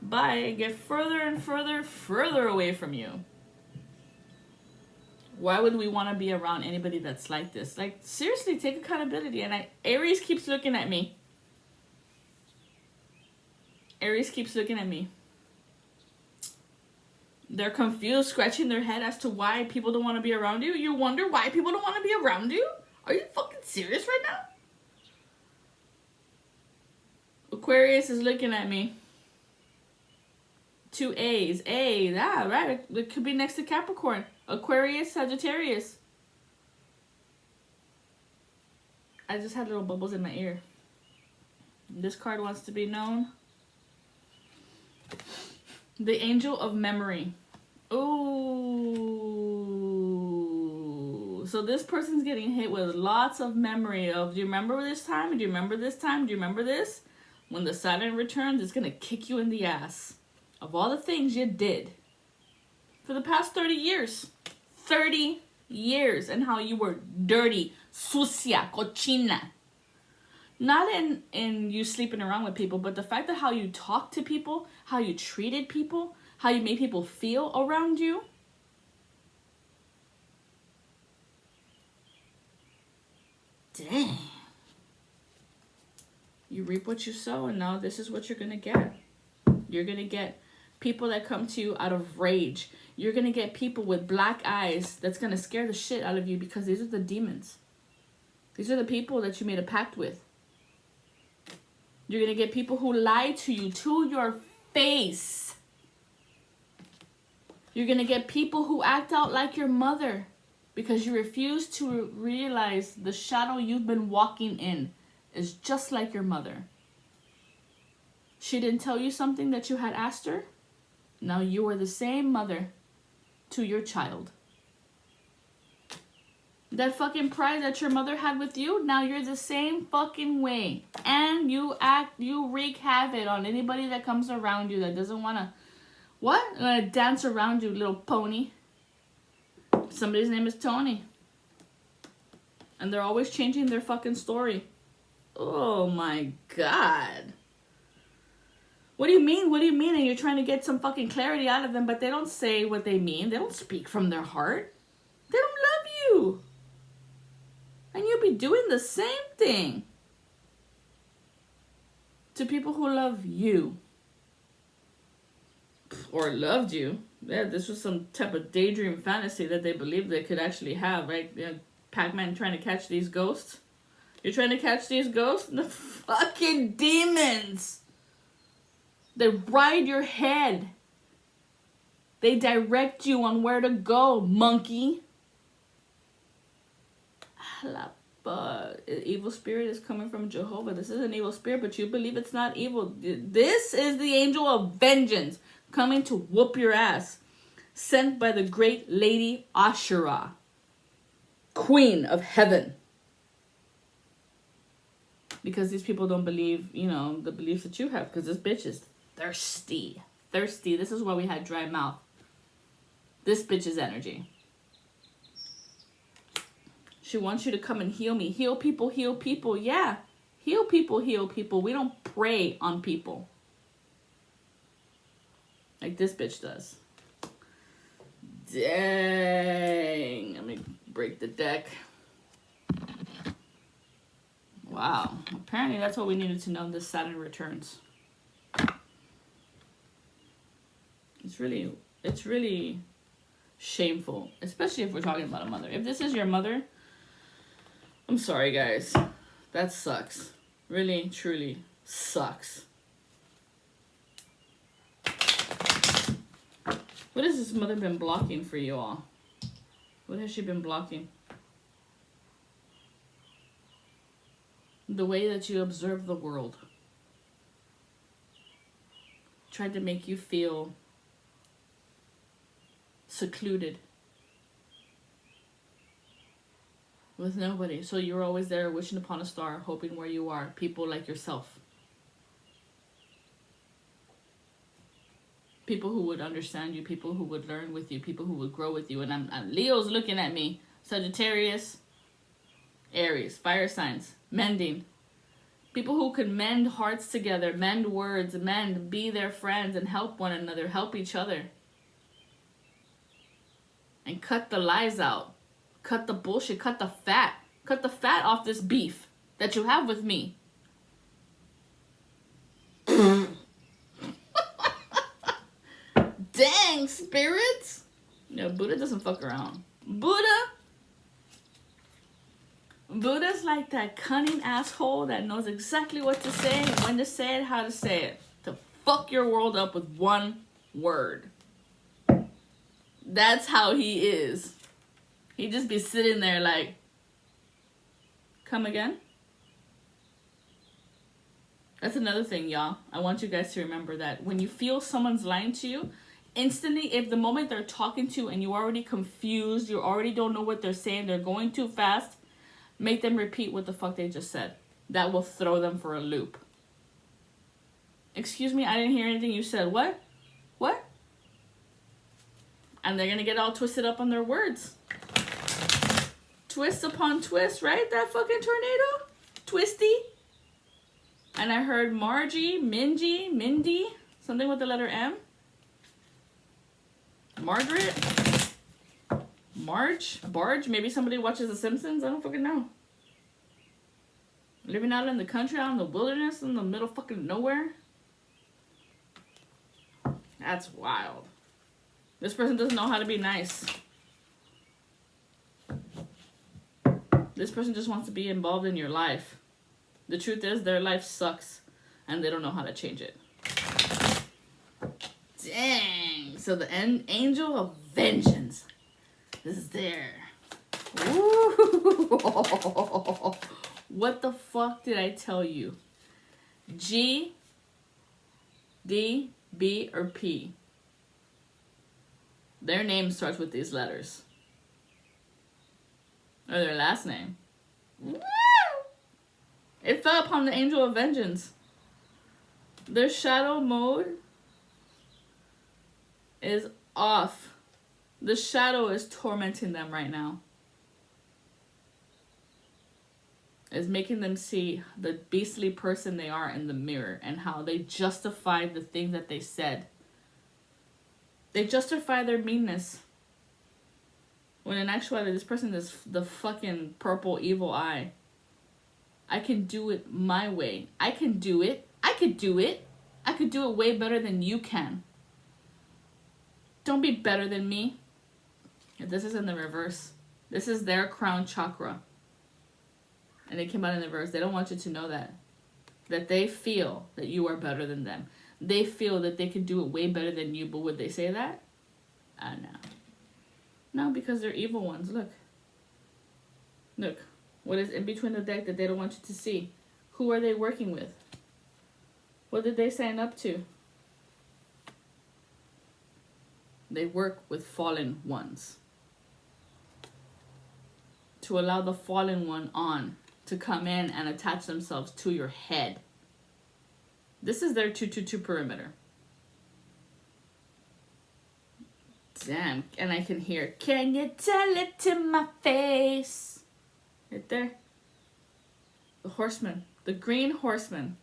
Speaker 1: Bye. Get further and further away from you. Why would we want to be around anybody that's like this? Like, seriously, take accountability. And Aries keeps looking at me. Aries keeps looking at me. They're confused, scratching their head as to why people don't want to be around you. You wonder why people don't want to be around you? Are you fucking serious right now? Aquarius is looking at me. 2 A's. A, yeah, right. It could be next to Capricorn. Aquarius, Sagittarius. I just had little bubbles in my ear. This card wants to be known. The Angel of Memory. Ooh. So this person's getting hit with lots of memory of, do you remember this time? Do you remember this time? Do you remember this? When the Saturn returns, it's going to kick you in the ass. Of all the things you did for the past 30 years. 30 years. And how you were dirty. Sucia. Cochina. Not in you sleeping around with people, but the fact that how you talked to people, how you treated people, how you made people feel around you. Dang. You reap what you sow, and now this is what you're going to get. You're going to get people that come to you out of rage. You're going to get people with black eyes that's going to scare the shit out of you because these are the demons. These are the people that you made a pact with. You're going to get people who lie to you to your face. You're going to get people who act out like your mother because you refuse to realize the shadow you've been walking in is just like your mother. She didn't tell you something that you had asked her. Now you are the same mother to your child. That fucking pride that your mother had with you, now you're the same fucking way. And you wreak havoc on anybody that comes around you that doesn't want to, dance around you, little pony. Somebody's name is Tony. And they're always changing their fucking story. Oh my God. What do you mean? What do you mean? And you're trying to get some fucking clarity out of them, but they don't say what they mean. They don't speak from their heart. They don't love you. And you'll be doing the same thing to people who love you. Or loved you. Yeah, this was some type of daydream fantasy that they believed they could actually have, right? You know, Pac-Man trying to catch these ghosts. You're trying to catch these ghosts? The fucking demons. They ride your head. They direct you on where to go, monkey. Evil spirit is coming from Jehovah. This is an evil spirit, but you believe it's not evil. This is the angel of vengeance coming to whoop your ass. Sent by the great lady Ashura, queen of heaven. Because these people don't believe, the beliefs that you have. Because this bitch is thirsty. thirsty. This is why we had dry mouth. This bitch's energy. She wants you to come and heal me. Heal people, heal people. Yeah. Heal people, heal people. We don't prey on people. Like this bitch does. Dang. Let me break the deck. Wow. Apparently that's what we needed to know. This Saturn returns. It's really shameful. Especially if we're talking about a mother. If this is your mother, I'm sorry guys. That sucks. Really, truly sucks. What has this mother been blocking for you all? What has she been blocking? The way that you observe the world. Tried to make you feel secluded. With nobody. So you're always there wishing upon a star, hoping where you are. People like yourself. People who would understand you, people who would learn with you, people who would grow with you. And I'm Leo's looking at me. Sagittarius, Aries, fire signs, mending. People who could mend hearts together, mend words, be their friends and help one another, help each other. And cut the lies out. Cut the bullshit, cut the fat. Cut the fat off this beef that you have with me. Dang, spirits. No, Buddha doesn't fuck around. Buddha's like that cunning asshole that knows exactly what to say, when to say it, how to say it. To fuck your world up with one word. That's how he is. He just be sitting there like, come again? That's another thing, y'all. I want you guys to remember that when you feel someone's lying to you, instantly, if the moment they're talking to you and you're already confused, you already don't know what they're saying, they're going too fast, make them repeat what the fuck they just said. That will throw them for a loop. Excuse me, I didn't hear anything you said. What? What? And they're gonna get all twisted up on their words. Twist upon twist, right? That fucking tornado? Twisty. And I heard Margie, Mindy, something with the letter M. Margaret? Barge? Maybe somebody watches The Simpsons? I don't fucking know. Living out in the country, out in the wilderness, in the middle fucking nowhere? That's wild. This person doesn't know how to be nice. This person just wants to be involved in your life. The truth is, their life sucks, and they don't know how to change it. Dang. So the angel of vengeance is there. Ooh. What the fuck did I tell you? G, D, B, or P? Their name starts with these letters. Or their last name. Woo! It fell upon the angel of vengeance. Their shadow mode is off. The shadow is tormenting them right now. Is making them see the beastly person they are in the mirror and how they justified the thing that they said. They justify their meanness. When in actuality, this person is the fucking purple evil eye. I can do it my way. I can do it. I could do it. I could do it way better than you can. Don't be better than me. This is in the reverse. This is their crown chakra. And it came out in the reverse. They don't want you to know that. That they feel that you are better than them. They feel that they can do it way better than you. But would they say that? No. No, because they're evil ones. Look. Look. What is in between the deck that they don't want you to see? Who are they working with? What did they sign up to? They work with fallen ones. To allow the fallen one on to come in and attach themselves to your head. This is their 222 perimeter. Damn. And I can hear, can you tell it to my face? Right there. The horseman. The green horseman.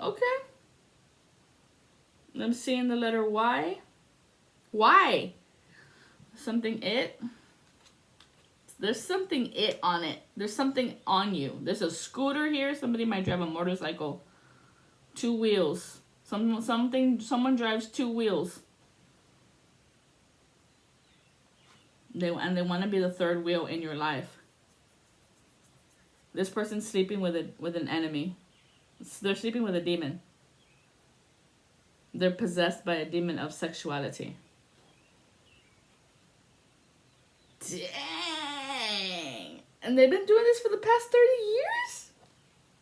Speaker 1: Okay. I'm seeing the letter Y. Why? Something it. There's something it on it. There's something on you. There's a scooter here. Somebody might drive a motorcycle. 2 wheels. Someone drives 2 wheels. They want to be the 3rd wheel in your life. This person's sleeping with an enemy. They're sleeping with a demon. They're possessed by a demon of sexuality. Dang. And they've been doing this for the past 30 years?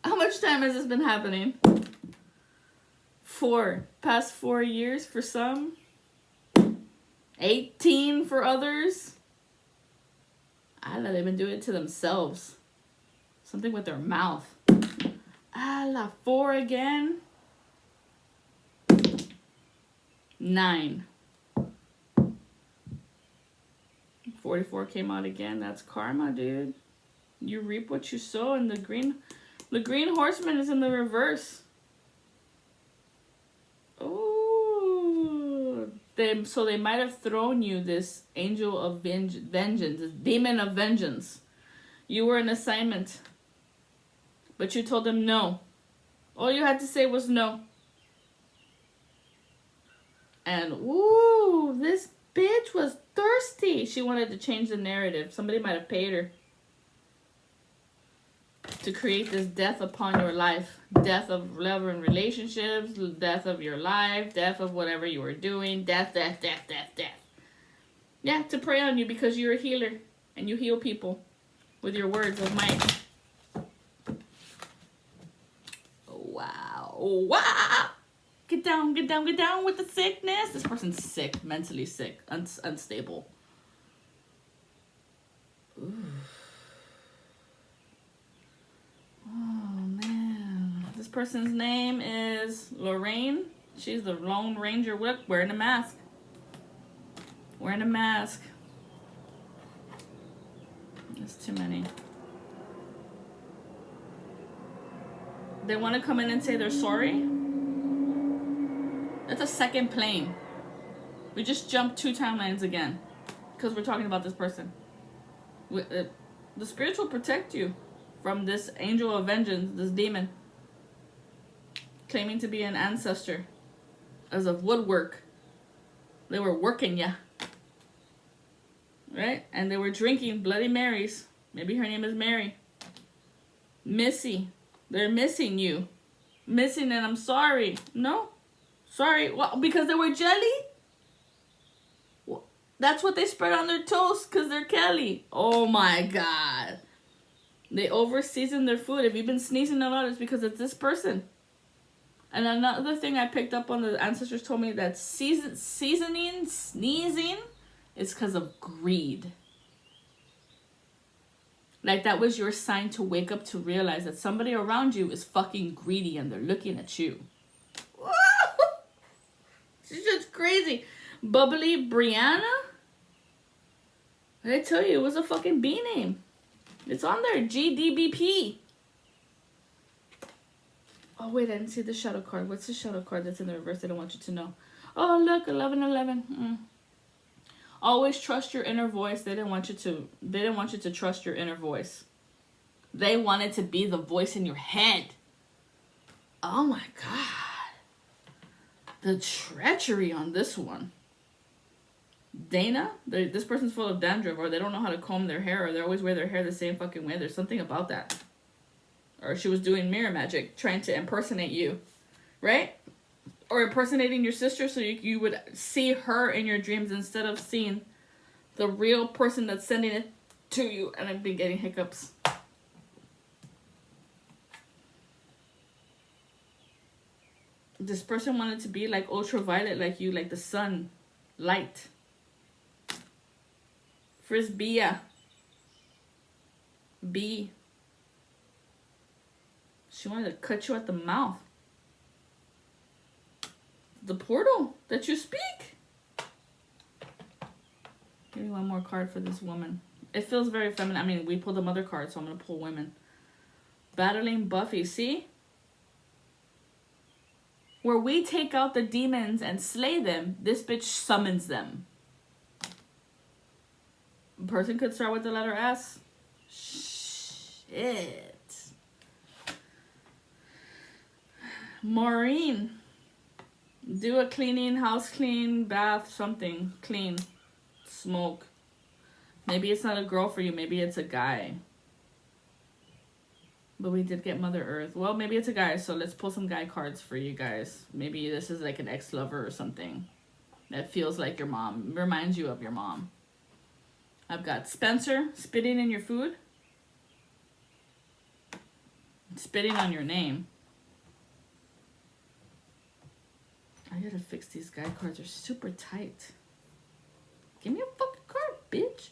Speaker 1: How much time has this been happening? 4. Past 4 years for some. 18 for others. I don't know, they've been doing it to themselves. Something with their mouth. 4 again. 9. 44 came out again. That's karma, dude. You reap what you sow, and the green horseman is in the reverse. Oh, so they might have thrown you this angel of vengeance, this demon of vengeance. You were an assignment, but you told them no. All you had to say was no. And ooh, this bitch was thirsty. She wanted to change the narrative. Somebody might have paid her to create this death upon your life. Death of love and relationships, death of your life, death of whatever you were doing. Death, death, death, death, death. Yeah, to prey on you because you're a healer and you heal people with your words of might. Wow. Wow. Get down with the sickness. This person's sick, mentally sick, unstable. Ooh. Oh, man. This person's name is Lorraine. She's the Lone Ranger wearing a mask. Wearing a mask. There's too many. They want to come in and say they're sorry. That's a second plane. We just jumped 2 timelines again. Because we're talking about this person. The spirits will protect you from this angel of vengeance, this demon. Claiming to be an ancestor. As of woodwork. They were working ya. Right? And they were drinking Bloody Marys. Maybe her name is Mary. Missy. They're missing you. Missing and I'm sorry. No? Sorry. Well, because they were jelly? Well, that's what they spread on their toast because they're Kelly. Oh my God. They over-season their food. If you've been sneezing a lot, it's because it's this person. And another thing I picked up on, the ancestors told me that sneezing, is because of greed. Like that was your sign to wake up to realize that somebody around you is fucking greedy and they're looking at you. She's just crazy. Bubbly Brianna? Did I tell you it was a fucking B name? It's on there. GDBP. Oh, wait, I didn't see the shadow card. What's the shadow card that's in the reverse? I don't want you to know. Oh, look, 1111. Always trust your inner voice. They didn't want you to trust your inner voice. They wanted to be the voice in your head. Oh my God. The treachery on this one. Dana, this person's full of dandruff, or they don't know how to comb their hair, or they always wear their hair the same fucking way. There's something about that. Or she was doing mirror magic, trying to impersonate you, right? Or impersonating your sister so you would see her in your dreams instead of seeing the real person that's sending it to you. And I've been getting hiccups. This person wanted to be like ultraviolet, like you, like the sun, light. Frisbee. B. She wanted to cut you at the mouth. The portal that you speak. Give me one more card for this woman. It feels very feminine. I mean, we pulled the mother card, so I'm going to pull women. Battling Buffy. See? Where we take out the demons and slay them, this bitch summons them. A person could start with the letter S. Shit. Maureen. Do a cleaning, house clean, bath, something. Clean. Smoke. Maybe it's not a girl for you. Maybe it's a guy. But we did get Mother Earth. Well, maybe it's a guy, so let's pull some guy cards for you guys. Maybe this is like an ex-lover or something that feels like your mom. Reminds you of your mom. I've got Spencer, spitting in your food. Spitting on your name. I gotta fix these guy cards. They're super tight. Give me a fucking card, bitch.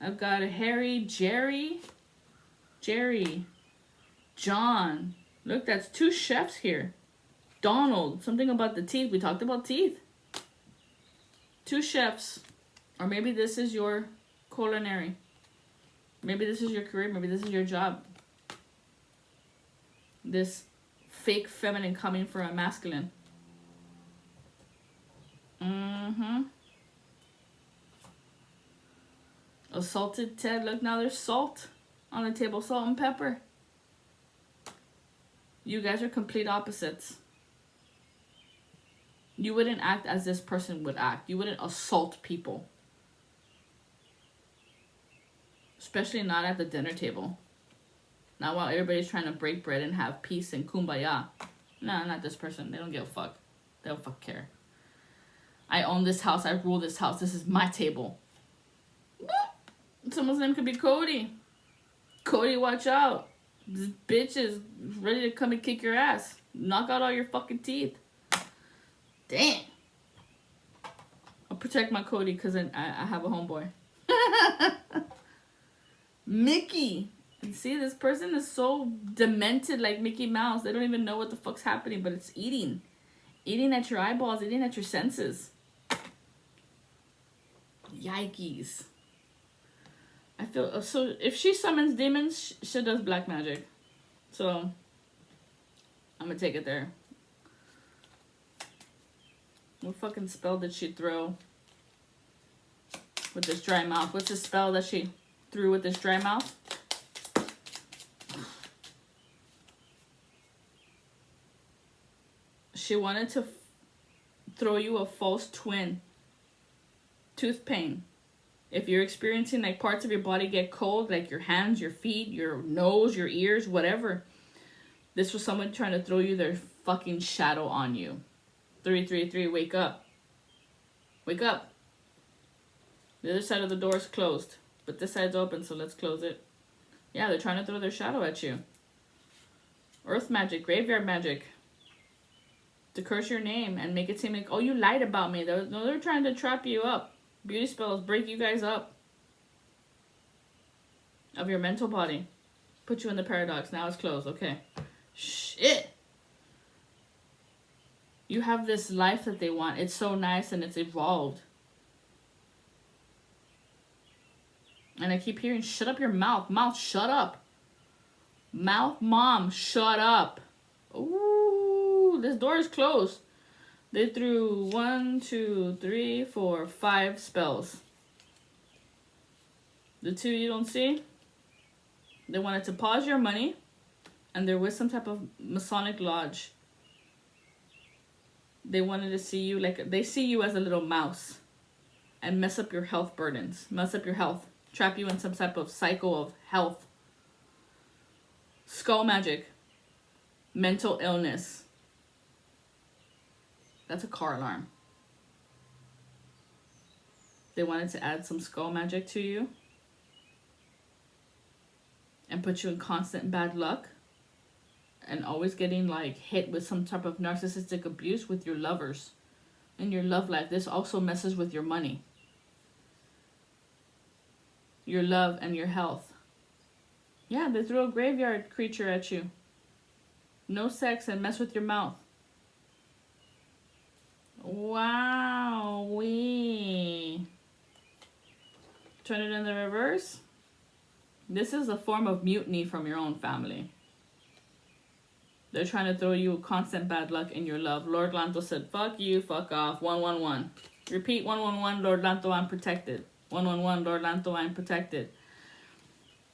Speaker 1: I've got a Harry, Jerry, John. Look, that's 2 chefs here. Donald. Something about the teeth. We talked about teeth. 2 chefs. Or maybe this is your culinary. Maybe this is your career. Maybe this is your job. This fake feminine coming from a masculine. Assaulted Ted. Look, now there's salt on the table. Salt and pepper. You guys are complete opposites. You wouldn't act as this person would act. You wouldn't assault people. Especially not at the dinner table. Not while everybody's trying to break bread and have peace and kumbaya. No, not this person. They don't give a fuck. They don't fuck care. I own this house. I rule this house. This is my table. Someone's name could be Cody. Cody, watch out. This bitch is ready to come and kick your ass. Knock out all your fucking teeth. Damn. I'll protect my Cody because I have a homeboy. Mickey. And see, this person is so demented like Mickey Mouse. They don't even know what the fuck's happening, but it's eating. Eating at your eyeballs. Eating at your senses. Yikes. I feel so. If she summons demons, she does black magic. So I'm gonna take it there. What fucking spell did she throw with this dry mouth? What's the spell that she threw with this dry mouth? She wanted to throw you a false twin. Tooth pain. If you're experiencing like parts of your body get cold, like your hands, your feet, your nose, your ears, whatever. This was someone trying to throw you their fucking shadow on you. 333, wake up. Wake up. The other side of the door is closed, but this side's open, so let's close it. Yeah, they're trying to throw their shadow at you. Earth magic, graveyard magic. To curse your name and make it seem like, oh, you lied about me. They're trying to trap you up. Beauty spells break you guys up of your mental body. Put you in the paradox. Now it's closed. Okay. Shit. You have this life that they want. It's so nice and it's evolved. And I keep hearing, shut up your mouth. Mouth, shut up. Mouth, mom, shut up. Ooh, this door is closed. They threw 1, 2, 3, 4, 5 spells. The 2 you don't see, they wanted to pause your money, and they're with some type of Masonic lodge. They wanted to see you like, they see you as a little mouse and mess up your health burdens, mess up your health, trap you in some type of cycle of health. Skull magic, mental illness. That's a car alarm. They wanted to add some skull magic to you and put you in constant bad luck and always getting like hit with some type of narcissistic abuse with your lovers in your love life. This also messes with your money, your love, and your health. Yeah, they threw a graveyard creature at you. No sex and mess with your mouth. Wow, Turn it in the reverse. This is a form of mutiny from your own family. They're trying to throw you constant bad luck in your love. Lord Lanto said, fuck you, fuck off. 111. Repeat 111, Lord Lanto, I'm protected. 111, Lord Lanto, I'm protected.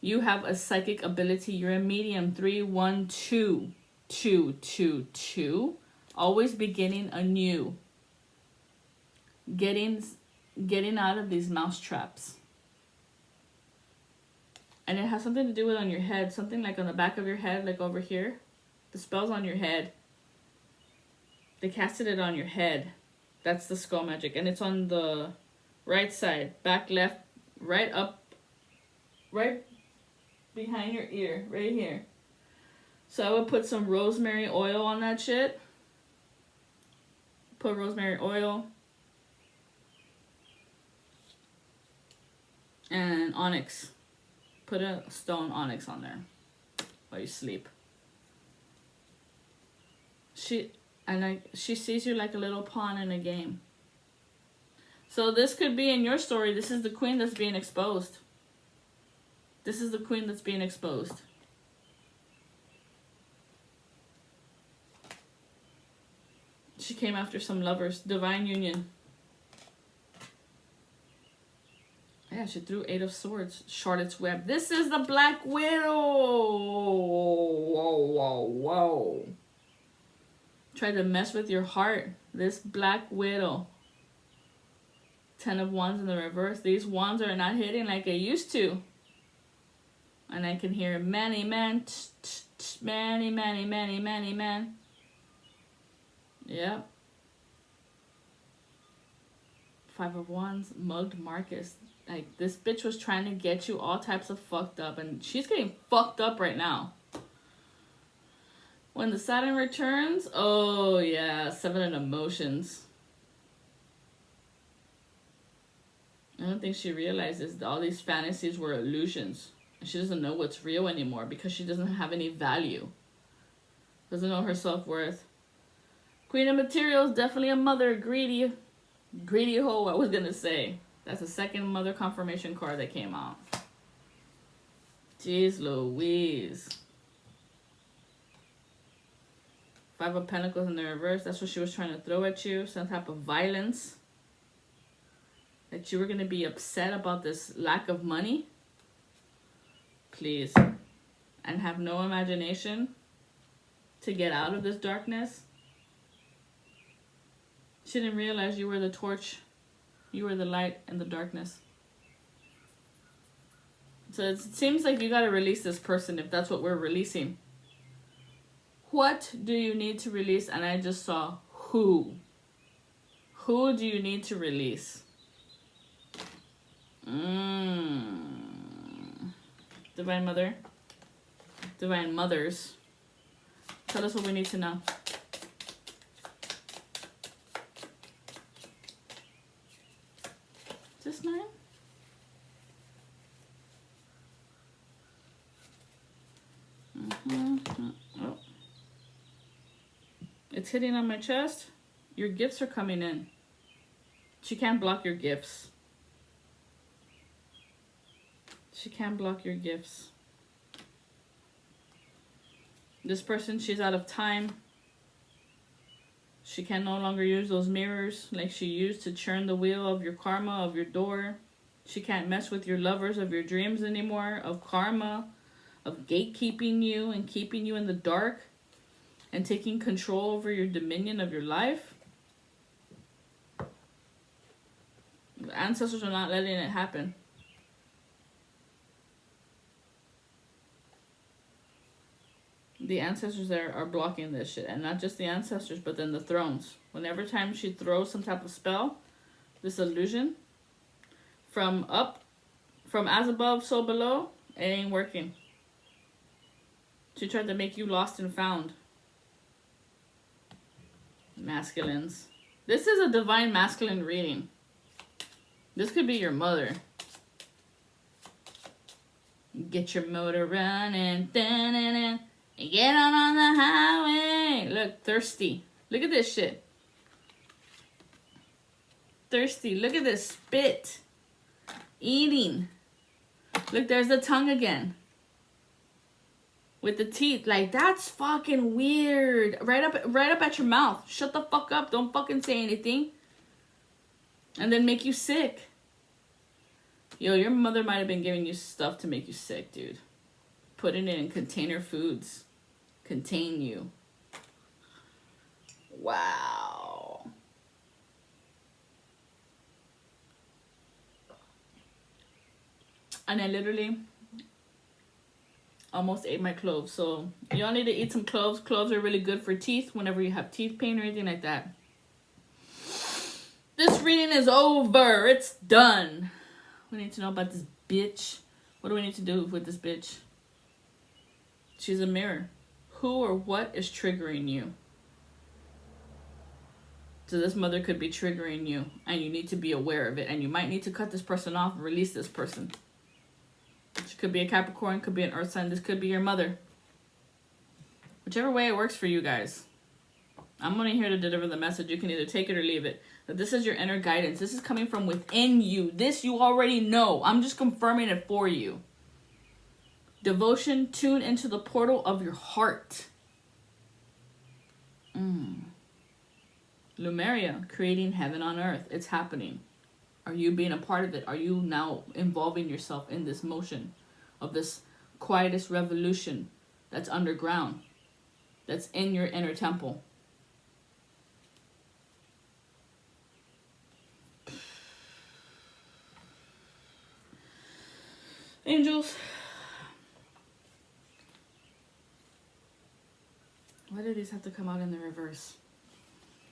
Speaker 1: You have a psychic ability. You're a medium. 312. 222. Always beginning anew. Getting out of these mouse traps. And it has something to do with on your head. Something like on the back of your head, like over here. The spell's on your head. They casted it on your head. That's the skull magic. And it's on the right side. Back left. Right up. Right behind your ear. Right here. So I would put some rosemary oil on that shit. Put rosemary oil. And onyx. Put a stone onyx on there while you sleep. She sees you like a little pawn in a game. So this could be in your story. This is the queen that's being exposed. This is the queen that's being exposed. She came after some lovers. Divine union. Yeah, she threw 8 of Swords. Charlotte's Web. This is the Black Widow. Whoa. Tried to mess with your heart. This Black Widow. 10 of Wands in the reverse. These wands are not hitting like they used to. And I can hear many men. Many. Yep. 5 of Wands. Mugged Marcus. Like, this bitch was trying to get you all types of fucked up. And she's getting fucked up right now. When the Saturn returns, oh yeah, 7 of Emotions. I don't think she realizes that all these fantasies were illusions. And she doesn't know what's real anymore because she doesn't have any value. Doesn't know her self-worth. Queen of Materials, definitely a mother. Greedy hoe, I was gonna say. That's the second mother confirmation card that came out. Jeez Louise. 5 of Pentacles in the reverse. That's what she was trying to throw at you. Some type of violence. That you were going to be upset about this lack of money. Please. And have no imagination to get out of this darkness. She didn't realize you were the torch. You were the light in the darkness. So it seems like you got to release this person if that's what we're releasing. What do you need to release? And I just saw who. Who do you need to release? Divine Mother. Divine Mothers. Tell us what we need to know. Just 9? Oh. It's hitting on my chest. Your gifts are coming in. She can't block your gifts. She can't block your gifts. This person, she's out of time. She can no longer use those mirrors like she used to churn the wheel of your karma, of your door. She can't mess with your lovers of your dreams anymore, of karma, of gatekeeping you and keeping you in the dark and taking control over your dominion of your life. The ancestors are not letting it happen. The ancestors there are blocking this shit. And not just the ancestors, but then the thrones. Whenever time she throws some type of spell, this illusion, from as above, so below, it ain't working. She tried to make you lost and found. Masculines. This is a divine masculine reading. This could be your mother. Get your motor running. Dun-dun-dun. Get on the highway. Look, thirsty. Look at this shit. Thirsty. Look at this spit. Eating. Look, there's the tongue again. With the teeth. Like, that's fucking weird. Right up at your mouth. Shut the fuck up. Don't fucking say anything. And then make you sick. Yo, your mother might have been giving you stuff to make you sick, dude. Putting it in container foods. Contain you. Wow. And I literally almost ate my cloves. So you all need to eat some cloves. Cloves are really good for teeth whenever you have teeth pain or anything like that. This reading is over. It's done. We need to know about this bitch. What do we need to do with this bitch? She's a mirror. Who or what is triggering you? So this mother could be triggering you, and you need to be aware of it, and you might need to cut this person off and release this person. She could be a Capricorn, could be an Earth sign, this could be your mother. Whichever way it works for you guys. I'm only here to deliver the message. You can either take it or leave it. But this is your inner guidance. This is coming from within you. This you already know. I'm just confirming it for you. Devotion, tune into the portal of your heart. Lumeria, creating heaven on earth. It's happening. Are you being a part of it? Are you now involving yourself in this motion of this quietest revolution that's underground, that's in your inner temple? Angels, why do these have to come out in the reverse?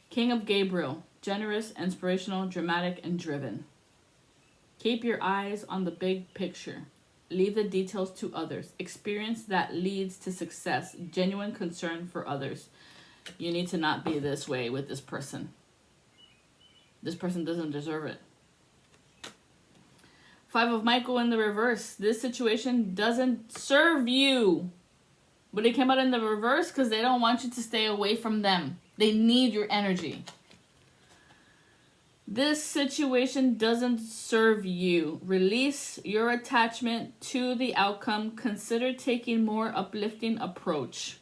Speaker 1: King of Gabriel, generous, inspirational, dramatic, and driven. Keep your eyes on the big picture. Leave the details to others. Experience that leads to success. Genuine concern for others. You need to not be this way with this person. This person doesn't deserve it. Five of Michael in the reverse. This situation doesn't serve you. But it came out in the reverse because they don't want you to stay away from them. They need your energy. This situation doesn't serve you. Release your attachment to the outcome. Consider taking more uplifting approach.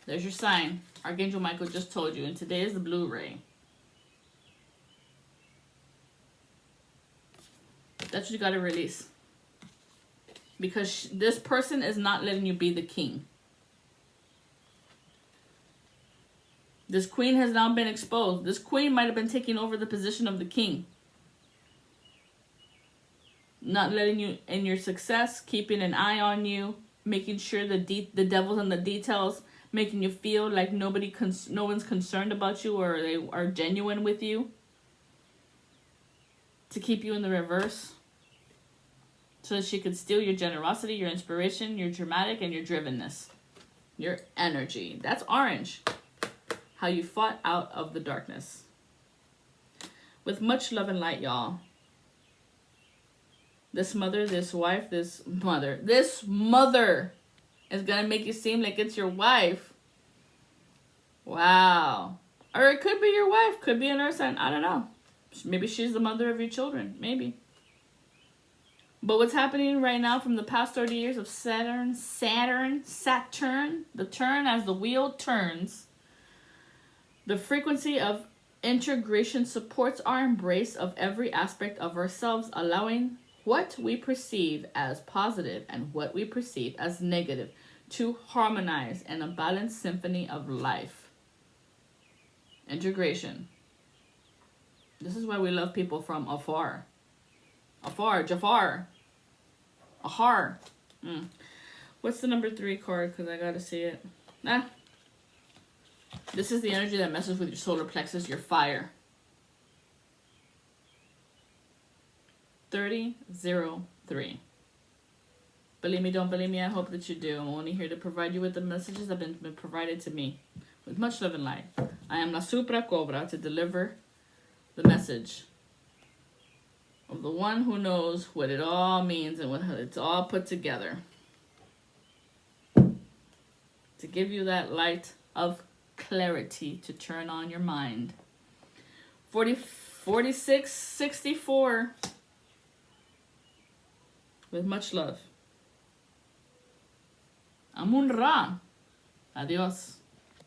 Speaker 1: There's your sign. Archangel Michael just told you. And today is the Blu-ray. That's what you got to release. Because this person is not letting you be the king. This queen has now been exposed. This queen might have been taking over the position of the king. Not letting you in your success, keeping an eye on you, making sure the devil's in the details, making you feel like no one's concerned about you or they are genuine with you. To keep you in the reverse. So that she could steal your generosity, your inspiration, your dramatic, and your drivenness. Your energy. That's orange. How you fought out of the darkness. With much love and light, y'all. This mother, this wife, this mother is going to make you seem like it's your wife. Wow. Or it could be your wife. Could be an earth sign. I don't know. Maybe she's the mother of your children. Maybe. But what's happening right now from the past 30 years of Saturn, the turn as the wheel turns. The frequency of integration supports our embrace of every aspect of ourselves, allowing what we perceive as positive and what we perceive as negative to harmonize in a balanced symphony of life. Integration. This is why we love people from afar. Jafar. Ahar. What's the number 3 card? Because I gotta see it. This is the energy that messes with your solar plexus, your fire. 3003. Believe me, don't believe me, I hope that you do. I'm only here to provide you with the messages that have been provided to me. With much love and light. I am La Supra Cobra to deliver the message of the one who knows what it all means and what it's all put together. To give you that light of clarity to turn on your mind. 4664. With much love. Amun Ra. Adios.